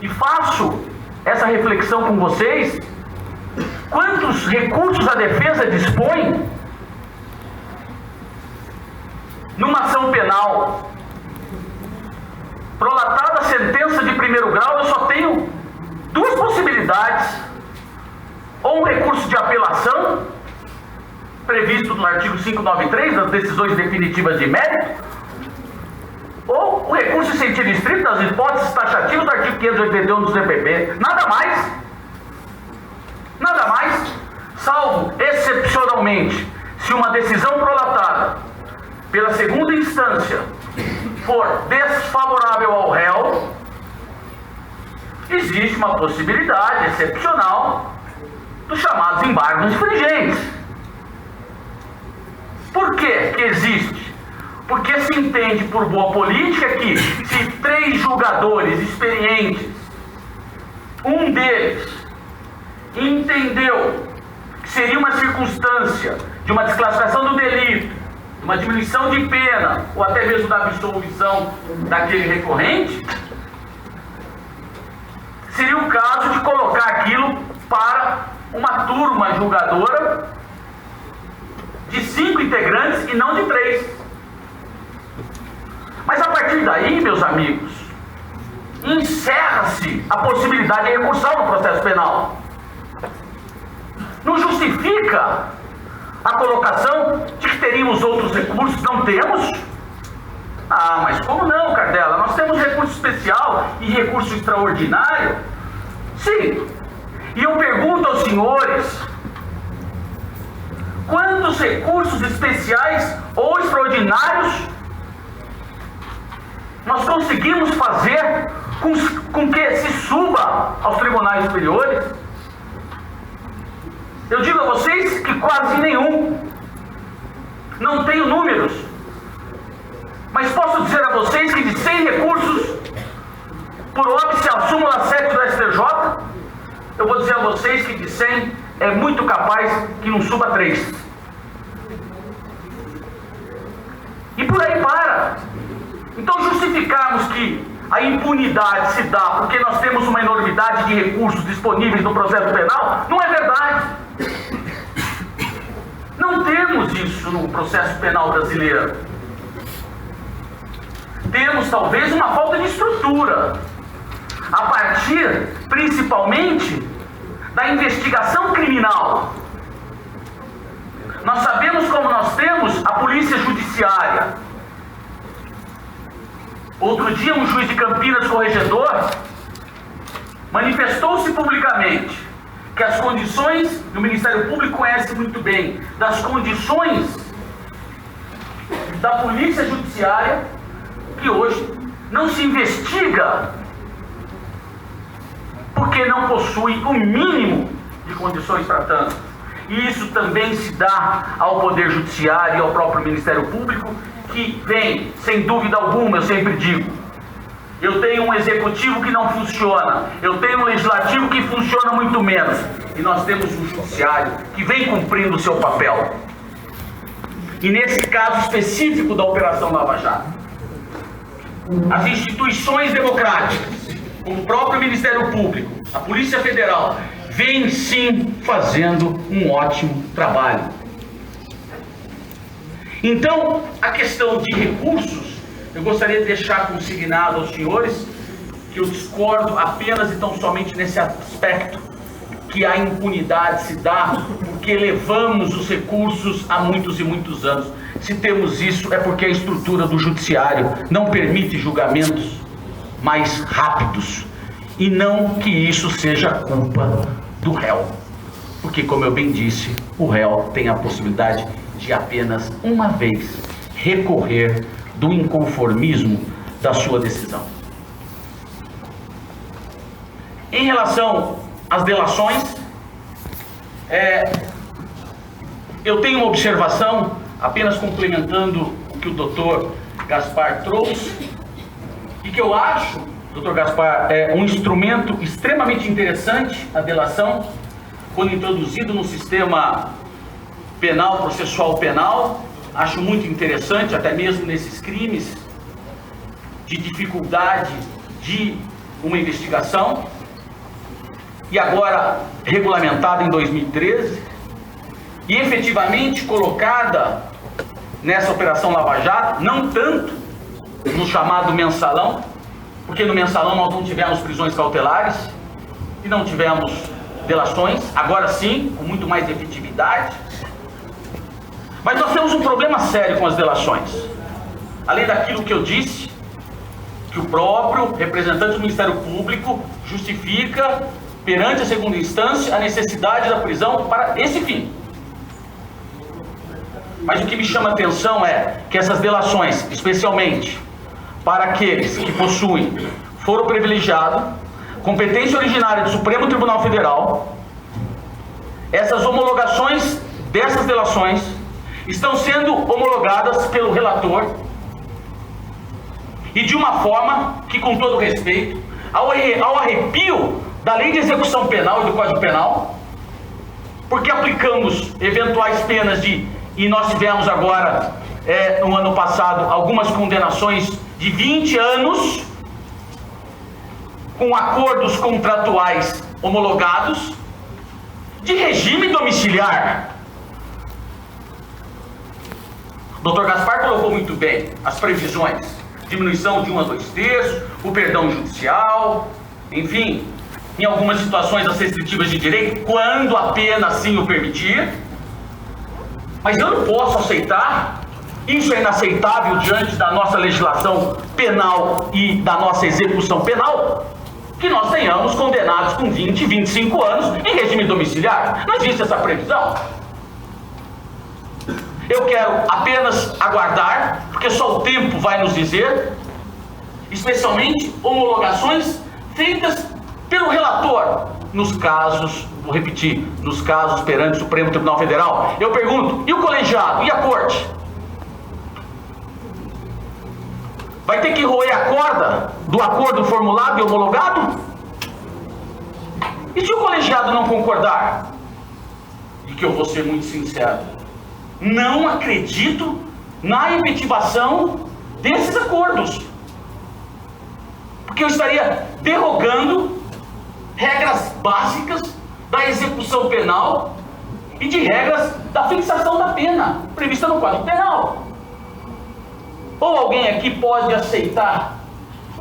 e faço essa reflexão com vocês. Quantos recursos a defesa dispõe numa ação penal? Prolatada a sentença de primeiro grau, eu só tenho duas possibilidades: ou um recurso de apelação, previsto no artigo 593 das decisões definitivas de mérito, ou o recurso em sentido estrito das hipóteses taxativas do artigo 581 do CPP. Nada mais, salvo excepcionalmente se uma decisão prolatada pela segunda instância for desfavorável ao réu, existe uma possibilidade excepcional dos chamados embargos infringentes. Por que existe? Porque se entende por boa política que, se 3 julgadores experientes, um deles entendeu que seria uma circunstância de uma desclassificação do delito, uma diminuição de pena, ou até mesmo da absolvição daquele recorrente, seria o caso de colocar aquilo para uma turma julgadora de 5 integrantes e não de 3. Mas a partir daí, meus amigos, encerra-se a possibilidade de recursão no processo penal. Não justifica a colocação de que teríamos outros recursos. Não temos? Ah, mas como não, Cardella? Nós temos recurso especial e recurso extraordinário? Sim. E eu pergunto aos senhores, quantos recursos especiais ou extraordinários nós conseguimos fazer com que se suba aos tribunais superiores? Eu digo a vocês que quase nenhum. Não tenho números, mas posso dizer a vocês que de 100 recursos, por óbice a súmula 7 do STJ, eu vou dizer a vocês que de 100 é muito capaz que não suba 3. E por aí para. Então justificarmos que a impunidade se dá porque nós temos uma enormidade de recursos disponíveis no processo penal, não é verdade. Não temos isso no processo penal brasileiro. Temos talvez uma falta de estrutura, a partir principalmente da investigação criminal. Nós sabemos como nós temos a polícia judiciária. Outro dia, um juiz de Campinas, corregedor, manifestou-se publicamente que as condições, e o Ministério Público conhece muito bem, das condições da polícia judiciária, que hoje não se investiga porque não possui o mínimo de condições para tanto. E isso também se dá ao Poder Judiciário e ao próprio Ministério Público, que vem, sem dúvida alguma, eu sempre digo, eu tenho um executivo que não funciona, eu tenho um legislativo que funciona muito menos, e nós temos um judiciário que vem cumprindo o seu papel. E nesse caso específico da Operação Lava Jato, as instituições democráticas, como o próprio Ministério Público, a Polícia Federal, vem sim fazendo um ótimo trabalho. Então, a questão de recursos, eu gostaria de deixar consignado aos senhores que eu discordo apenas e tão somente nesse aspecto, que a impunidade se dá porque levamos os recursos há muitos e muitos anos. Se temos isso, é porque a estrutura do judiciário não permite julgamentos mais rápidos, e não que isso seja culpa do réu, porque, como eu bem disse, o réu tem a possibilidade de apenas uma vez recorrer do inconformismo da sua decisão. Em relação às delações, eu tenho uma observação, apenas complementando o que o doutor Gaspar trouxe, e que eu acho, doutor Gaspar, é um instrumento extremamente interessante, a delação, quando introduzido no sistema penal, processual penal, acho muito interessante, até mesmo nesses crimes de dificuldade de uma investigação, e agora regulamentada em 2013, e efetivamente colocada nessa Operação Lava Jato, não tanto no chamado mensalão, porque no mensalão nós não tivemos prisões cautelares e não tivemos delações, agora sim, com muito mais efetividade. Mas nós temos um problema sério com as delações. Além daquilo que eu disse, que o próprio representante do Ministério Público justifica perante a segunda instância a necessidade da prisão para esse fim. Mas o que me chama a atenção é que essas delações, especialmente para aqueles que possuem foro privilegiado, competência originária do Supremo Tribunal Federal, essas homologações dessas delações estão sendo homologadas pelo relator e de uma forma que, com todo respeito, ao arrepio da Lei de Execução Penal e do Código Penal, porque aplicamos eventuais penas e nós tivemos agora, no ano passado, algumas condenações de 20 anos, com acordos contratuais homologados, de regime domiciliar. O Dr. Gaspar colocou muito bem as previsões, diminuição de 1 a 2 terços, o perdão judicial, enfim, em algumas situações as restritivas de direito, quando a pena assim o permitir. Mas eu não posso aceitar, isso é inaceitável diante da nossa legislação penal e da nossa execução penal, que nós tenhamos condenados com 20, 25 anos em regime domiciliar. Não existe essa previsão. Eu quero apenas aguardar, porque só o tempo vai nos dizer, especialmente homologações feitas pelo relator, nos casos, vou repetir, nos casos perante o Supremo Tribunal Federal. Eu pergunto, e o colegiado? E a corte? Vai ter que roer a corda do acordo formulado e homologado? E se o colegiado não concordar? E que eu vou ser muito sincero, não acredito na efetivação desses acordos, porque eu estaria derrogando regras básicas da execução penal e de regras da fixação da pena prevista no Código Penal. Ou alguém aqui pode aceitar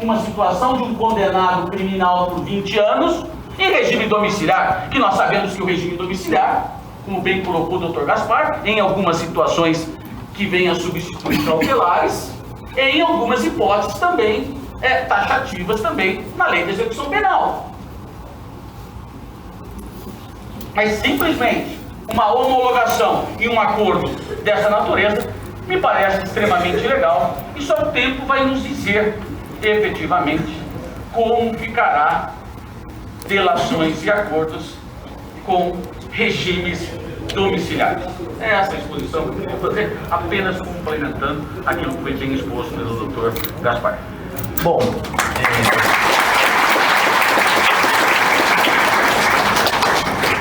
uma situação de um condenado criminal por 20 anos em regime domiciliar, que nós sabemos que o regime domiciliar, como bem colocou o Dr. Gaspar, em algumas situações que vêm a substituir cautelares, e em algumas hipóteses também taxativas também na lei de execução penal. Mas simplesmente uma homologação e um acordo dessa natureza me parece extremamente ilegal, e só o tempo vai nos dizer efetivamente como ficará delações e acordos com regimes domiciliares. É essa a exposição que eu queria fazer, apenas complementando aquilo que foi bem exposto pelo Dr. Gaspar. Bom,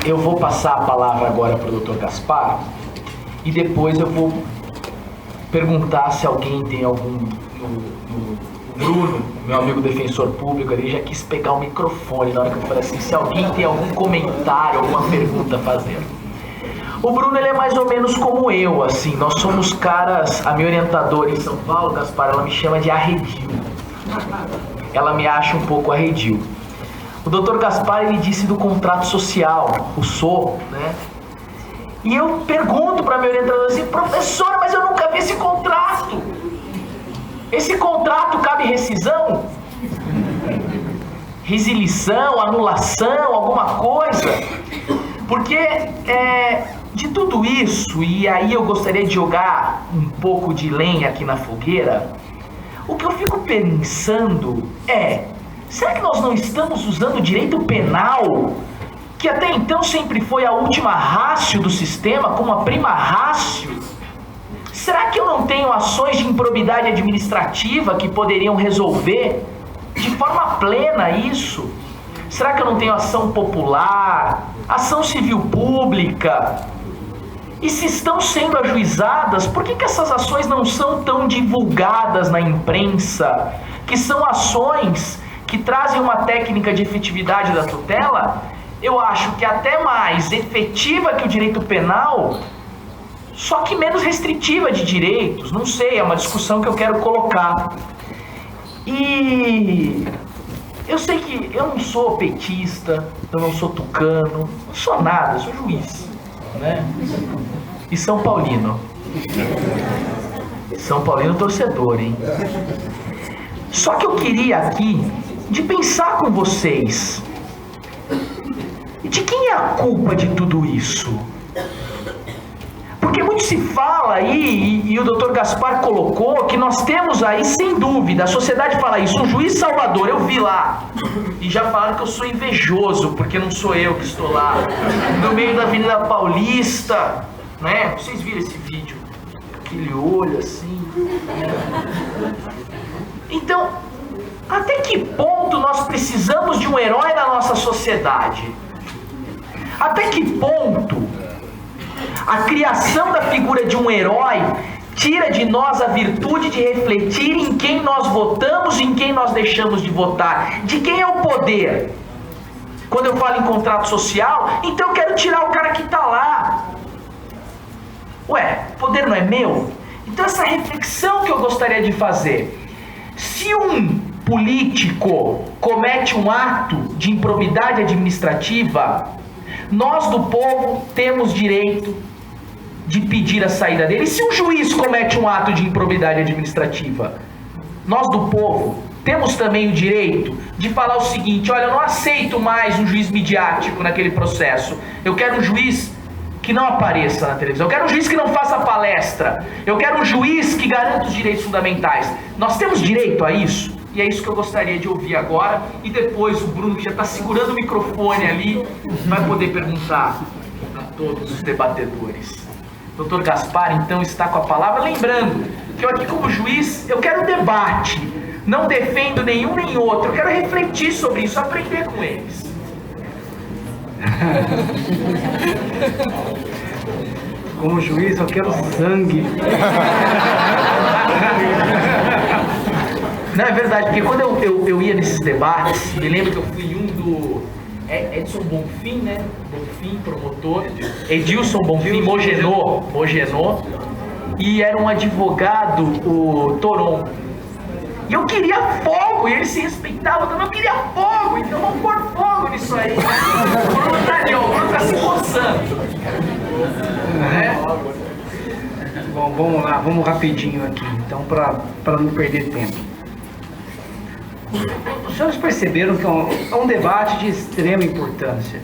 eu vou passar a palavra agora para o Dr. Gaspar e depois eu vou perguntar se alguém tem algum... O Bruno, meu amigo defensor público ali, já quis pegar o microfone na hora que eu falei assim, se alguém tem algum comentário, alguma pergunta a fazer. O Bruno, ele é mais ou menos como eu, assim, nós somos caras, a minha orientadora em São Paulo, Gaspar, ela me chama de arredio. Ela me acha um pouco arredio. O Dr. Gaspar, ele disse do contrato social, o SO, né? E eu pergunto para minha orientadora assim, professora, mas eu nunca vi esse contrato. Esse contrato cabe rescisão? Resilição, anulação, alguma coisa? Porque de tudo isso, e aí eu gostaria de jogar um pouco de lenha aqui na fogueira, o que eu fico pensando será que nós não estamos usando o direito penal, que até então sempre foi a última ratio do sistema, como a prima ratio? Será que eu não tenho ações de improbidade administrativa que poderiam resolver de forma plena isso? Será que eu não tenho ação popular, ação civil pública? E se estão sendo ajuizadas, por que essas ações não são tão divulgadas na imprensa? Que são ações que trazem uma técnica de efetividade da tutela, eu acho que até mais efetiva que o direito penal, só que menos restritiva de direitos. Não sei, é uma discussão que eu quero colocar. E eu sei que eu não sou petista, eu não sou tucano, não sou nada, eu sou juiz, né? E São Paulino. São Paulino torcedor, hein? Só que eu queria aqui de pensar com vocês, de quem é a culpa de tudo isso? Porque muito se fala aí, e o Dr. Gaspar colocou, que nós temos aí, sem dúvida, a sociedade fala isso, um juiz Salvador, eu vi lá, e já falaram que eu sou invejoso, porque não sou eu que estou lá, no meio da Avenida Paulista, né? Vocês viram esse vídeo? Aquele olho assim, né? Então, até que ponto nós precisamos de um herói na nossa sociedade? Até que ponto a criação da figura de um herói tira de nós a virtude de refletir em quem nós votamos e em quem nós deixamos de votar? De quem é o poder? Quando eu falo em contrato social, então eu quero tirar o cara que está lá. Ué, o poder não é meu? Então essa reflexão que eu gostaria de fazer. Se um político comete um ato de improbidade administrativa, nós do povo temos direito de pedir a saída dele. E se um juiz comete um ato de improbidade administrativa, nós do povo temos também o direito de falar o seguinte: olha, eu não aceito mais um juiz midiático naquele processo, eu quero um juiz que não apareça na televisão, eu quero um juiz que não faça palestra, eu quero um juiz que garanta os direitos fundamentais. Nós temos direito a isso? E é isso que eu gostaria de ouvir agora, e depois o Bruno, que já está segurando o microfone ali, vai poder perguntar a todos os debatedores. Dr. Gaspar, então, está com a palavra. Lembrando que eu aqui como juiz, eu quero debate, não defendo nenhum nem outro, eu quero refletir sobre isso, aprender com eles. Como juiz, eu quero sangue. Não, é verdade, porque quando eu ia nesses debates, me lembro que eu fui um do Edson Bonfim, né? Bonfim, promotor, Edilson Bonfim, Mogenô, e era um advogado, o Toron. E eu queria fogo, e ele se respeitava, então eu queria fogo, então vamos pôr fogo nisso aí. O Bruno tá ali, ó, o Bruno tá se coçando. Bom, vamos lá, vamos rapidinho aqui, então, para não perder tempo. Os senhores perceberam que é um debate de extrema importância.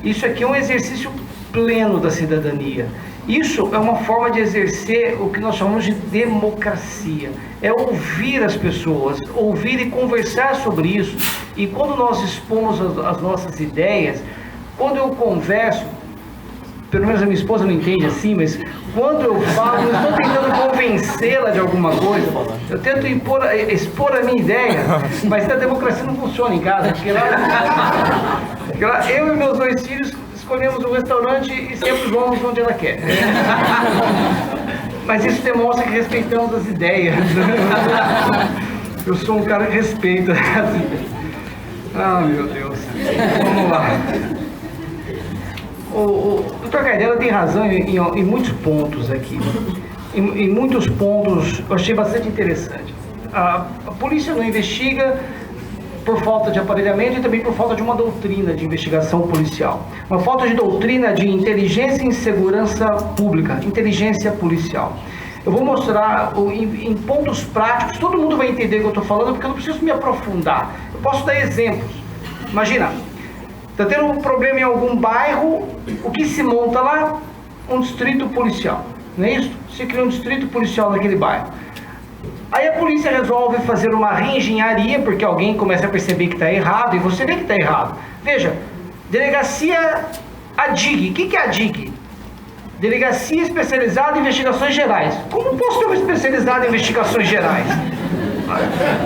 Isso aqui é um exercício pleno da cidadania. Isso é uma forma de exercer o que nós chamamos de democracia. É ouvir as pessoas, ouvir e conversar sobre isso. E quando nós expomos as nossas ideias, quando eu converso, pelo menos a minha esposa não entende assim, mas quando eu falo, eu estou tentando convencê-la de alguma coisa, eu tento expor a minha ideia, mas a democracia não funciona em casa, porque lá eu e meus 2 filhos escolhemos um restaurante e sempre vamos onde ela quer. Mas isso demonstra que respeitamos as ideias. Eu sou um cara que respeita as ideias. Ah, meu Deus. Vamos lá. O Dr. Gaidela tem razão em muitos pontos aqui. Em muitos pontos eu achei bastante interessante. A polícia não investiga por falta de aparelhamento e também por falta de uma doutrina de investigação policial. Uma falta de doutrina de inteligência em segurança pública, inteligência policial. Eu vou mostrar em pontos práticos, todo mundo vai entender o que eu estou falando, porque eu não preciso me aprofundar. Eu posso dar exemplos. Imagina, está tendo um problema em algum bairro, o que se monta lá? Um distrito policial, não é isso? Se cria um distrito policial naquele bairro. Aí a polícia resolve fazer uma reengenharia, porque alguém começa a perceber que está errado, e você vê que está errado. Veja, delegacia ADIG. O que é ADIG? Delegacia Especializada em Investigações Gerais. Como posso ter uma especializada em investigações gerais?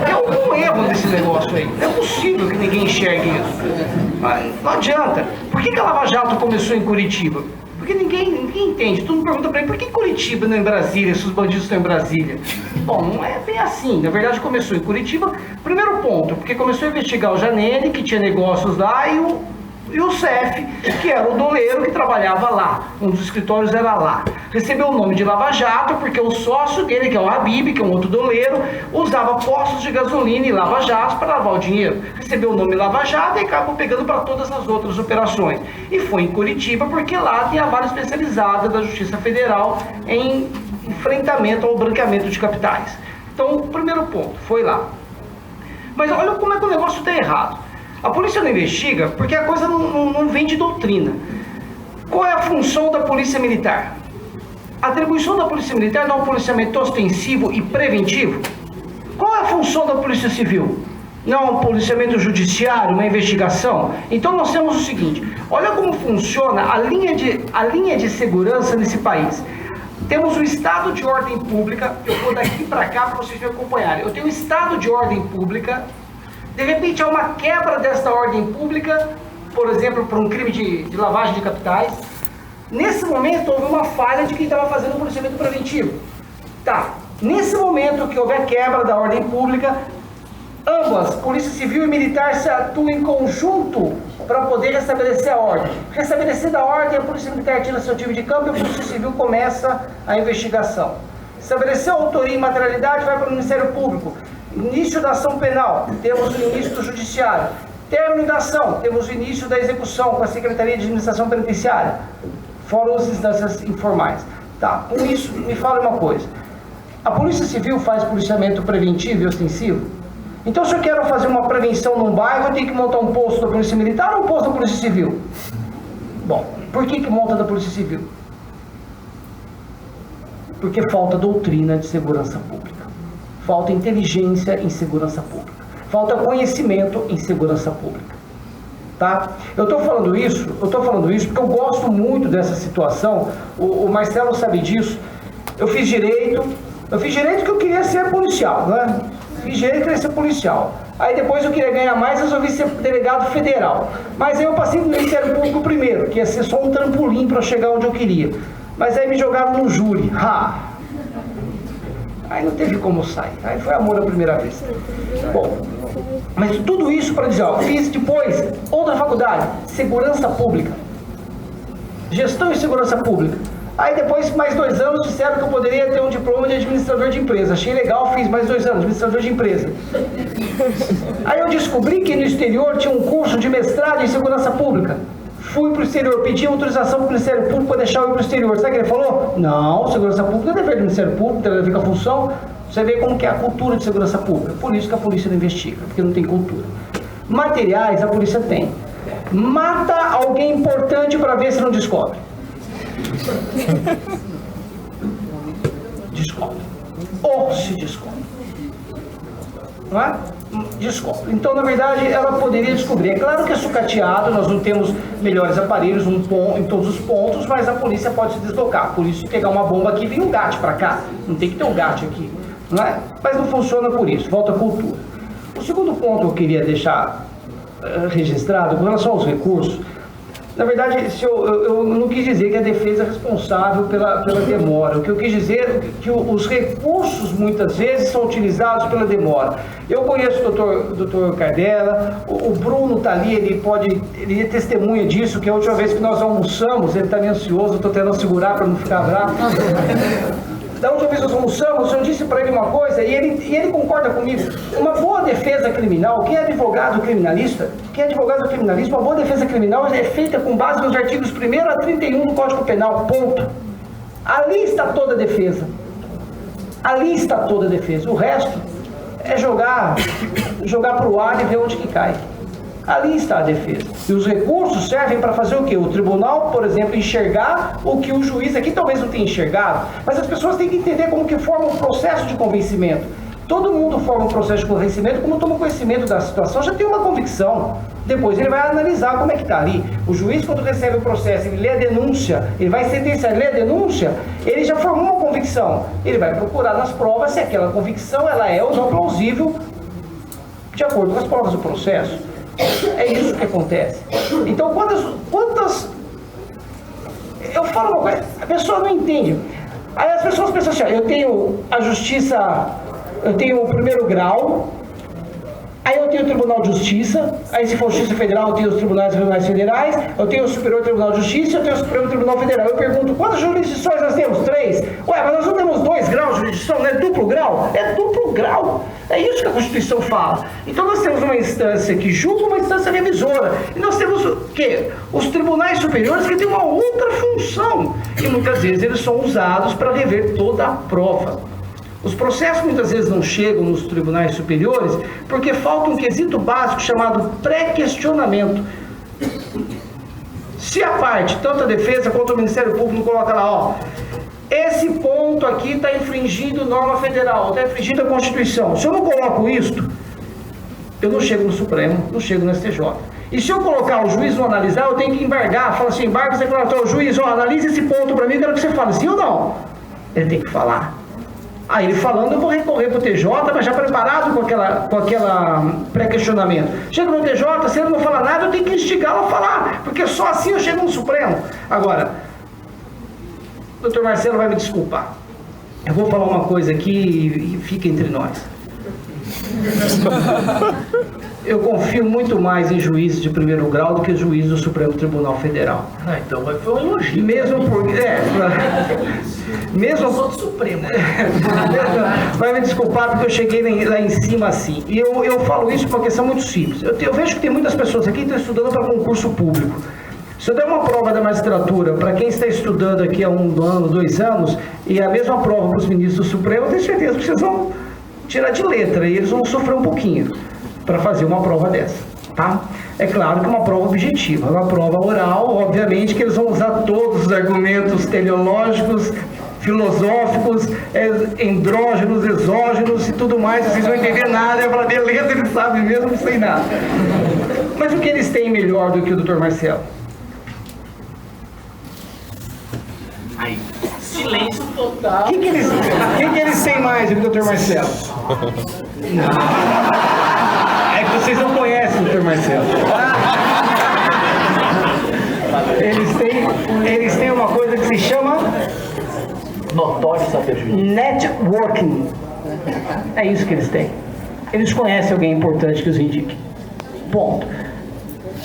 Tem algum erro nesse negócio aí. Não é possível que ninguém enxergue isso. Não adianta. Por que a Lava Jato começou em Curitiba? Porque ninguém entende. Todo mundo pergunta pra mim, por que Curitiba não é em Brasília, se os bandidos estão em Brasília? Bom, não é bem assim. Na verdade, começou em Curitiba. Primeiro ponto, porque começou a investigar o Janene, que tinha negócios lá, e o CEF, que era o doleiro que trabalhava lá. Um dos escritórios era lá. Recebeu o nome de Lava Jato, porque o sócio dele, que é o Habib, que é um outro doleiro, usava postos de gasolina e Lava Jato para lavar o dinheiro. Recebeu o nome Lava Jato e acabou pegando para todas as outras operações. E foi em Curitiba, porque lá tem a vara especializada da Justiça Federal em enfrentamento ao branqueamento de capitais. Então, o primeiro ponto, foi lá. Mas olha como é que o negócio está errado. A polícia não investiga porque a coisa não vem de doutrina. Qual é a função da polícia militar? A atribuição da polícia militar não é um policiamento ostensivo e preventivo? Qual é a função da polícia civil? Não é um policiamento judiciário, uma investigação? Então nós temos o seguinte, olha como funciona a linha de segurança nesse país. Temos o estado de ordem pública, eu vou daqui para cá para vocês me acompanharem. Eu tenho o estado de ordem pública. De repente há uma quebra desta ordem pública, por exemplo, por um crime de lavagem de capitais. Nesse momento houve uma falha de quem estava fazendo o policiamento preventivo. Tá, nesse momento que houver quebra da ordem pública, ambas, Polícia Civil e Militar, se atuam em conjunto para poder restabelecer a ordem. Restabelecida a ordem, a Polícia Militar tira seu time de campo e a Polícia Civil começa a investigação. Estabeleceu a autoria e materialidade, vai para o Ministério Público. Início da ação penal, temos o início do judiciário. Término da ação, temos o início da execução com a Secretaria de Administração Penitenciária, fora as instâncias informais. Tá, com isso, me fala uma coisa. A Polícia Civil faz policiamento preventivo e ostensivo? Então, se eu quero fazer uma prevenção num bairro, eu tenho que montar um posto da Polícia Militar ou um posto da Polícia Civil? Bom, por que monta da Polícia Civil? Porque falta doutrina de segurança pública. Falta inteligência em segurança pública. Falta conhecimento em segurança pública. Tá? Eu estou falando isso porque eu gosto muito dessa situação. O Marcelo sabe disso. Eu fiz direito que eu queria ser policial, né? engenheiro, queria ser policial. Aí depois eu queria ganhar mais, resolvi ser delegado federal. Mas aí eu passei no Ministério Público primeiro, que ia ser só um trampolim para chegar onde eu queria. Mas aí me jogaram no júri. Aí não teve como sair. Aí foi amor à primeira vez. Bom, mas tudo isso para dizer, ó, fiz depois outra faculdade, segurança pública. Gestão e segurança pública. Aí depois, mais 2 anos, disseram que eu poderia ter um diploma de administrador de empresa. Achei legal, fiz mais 2 anos, administrador de empresa. Aí eu descobri que no exterior tinha um curso de mestrado em segurança pública. Fui para o exterior, pedi autorização para o Ministério Público para deixar eu ir para o exterior. Sabe o que ele falou? Não, segurança pública é dever do Ministério Público, tem a ver com a função. Você vê como que é a cultura de segurança pública. Por isso que a polícia não investiga, porque não tem cultura. Materiais a polícia tem. Mata alguém importante para ver se não descobre. Descobre. Ou se descobre. Não é? Descobre. Então, na verdade, ela poderia descobrir. É claro que é sucateado, nós não temos melhores aparelhos em todos os pontos, mas a polícia pode se deslocar. Por isso, pegar uma bomba aqui, vem um GAT para cá. Não tem que ter um GAT aqui. Não é? Mas não funciona por isso. Volta à cultura. O segundo ponto que eu queria deixar registrado, com relação aos recursos, na verdade, eu não quis dizer que a defesa é responsável pela demora. O que eu quis dizer é que os recursos, muitas vezes, são utilizados pela demora. Eu conheço o doutor Cardella, o Bruno está ali, ele é testemunha disso, que a última vez que nós almoçamos, ele está meio ansioso, eu estou tentando segurar para não ficar bravo. Da última vez que nós almoçamos, eu disse para ele uma coisa e ele concorda comigo. Uma boa defesa criminal, quem é advogado criminalista, uma boa defesa criminal é feita com base nos artigos 1º a 31 do Código Penal, ponto. Ali está toda a defesa. Ali está toda a defesa. O resto é jogar para o ar e ver onde que cai. Ali está a defesa. E os recursos servem para fazer o quê? O tribunal, por exemplo, enxergar o que o juiz aqui talvez não tenha enxergado, mas as pessoas têm que entender como que forma um processo de convencimento. Todo mundo forma um processo de convencimento, como toma conhecimento da situação, já tem uma convicção. Depois ele vai analisar como é que está ali. O juiz, quando recebe o processo, ele lê a denúncia, ele vai sentenciar, ele lê a denúncia, ele já formou uma convicção. Ele vai procurar nas provas se aquela convicção ela é ou não plausível de acordo com as provas do processo. É isso que acontece. Então, quantas... Eu falo uma coisa, a pessoa não entende. Aí as pessoas pensam assim, eu tenho a justiça, eu tenho o 1º grau, aí eu tenho o Tribunal de Justiça, aí se for Justiça Federal eu tenho os Tribunais Federais, eu tenho o Superior Tribunal de Justiça, eu tenho o Supremo Tribunal Federal. Eu pergunto, quantas jurisdições nós temos? 3? Ué, mas nós não temos 2 graus de jurisdição, não é duplo grau? É duplo grau. É isso que a Constituição fala. Então nós temos uma instância que julga, uma instância revisora. E nós temos o quê? Os tribunais superiores que têm uma outra função. E muitas vezes eles são usados para rever toda a prova. Os processos muitas vezes não chegam nos tribunais superiores porque falta um quesito básico chamado pré-questionamento. Se a parte, tanto a defesa quanto o Ministério Público, coloca lá, ó, esse ponto aqui está infringindo norma federal, está infringindo a Constituição. Se eu não coloco isto, eu não chego no Supremo, não chego no STJ. E se eu colocar o juiz não analisar, eu tenho que embargar, fala assim, embarga esse declaratório, juiz, ó, analise esse ponto para mim, eu quero que você fale sim ou não. Ele tem que falar. Aí ele falando, eu vou recorrer para o TJ, mas já preparado com aquela pré-questionamento. Chego no TJ, se ele não falar nada, eu tenho que instigá-lo a falar, porque só assim eu chego no Supremo. Agora, o doutor Marcelo vai me desculpar. Eu vou falar uma coisa aqui e fica entre nós. Eu confio muito mais em juízes de 1º grau do que juízes do Supremo Tribunal Federal. Então foi um elogio. Mesmo porque... mesmo do Supremo. Vai me desculpar porque eu cheguei lá em cima assim. E eu falo isso por uma questão muito simples. Eu vejo que tem muitas pessoas aqui que estão estudando para concurso público. Se eu der uma prova da magistratura para quem está estudando aqui há 1 ano, 2 anos, e a mesma prova para os ministros do Supremo, eu tenho certeza que vocês vão tirar de letra e eles vão sofrer um pouquinho para fazer uma prova dessa, tá? É claro que é uma prova objetiva, uma prova oral, obviamente que eles vão usar todos os argumentos teleológicos, filosóficos, endógenos, exógenos e tudo mais, vocês não vão entender nada, eu falo, beleza, eles sabem mesmo, não sei nada. Mas o que eles têm melhor do que o Dr. Marcelo? Aí, silêncio total. O que eles têm mais do que o Dr. Marcelo? É que vocês não conhecem o Dr. Marcelo. Eles têm uma coisa que se chama Notório saber jurídico. networking. É isso que eles têm. Eles conhecem alguém importante que os indique. Ponto.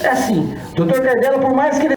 É assim, Dr. Cardelo, por mais que ele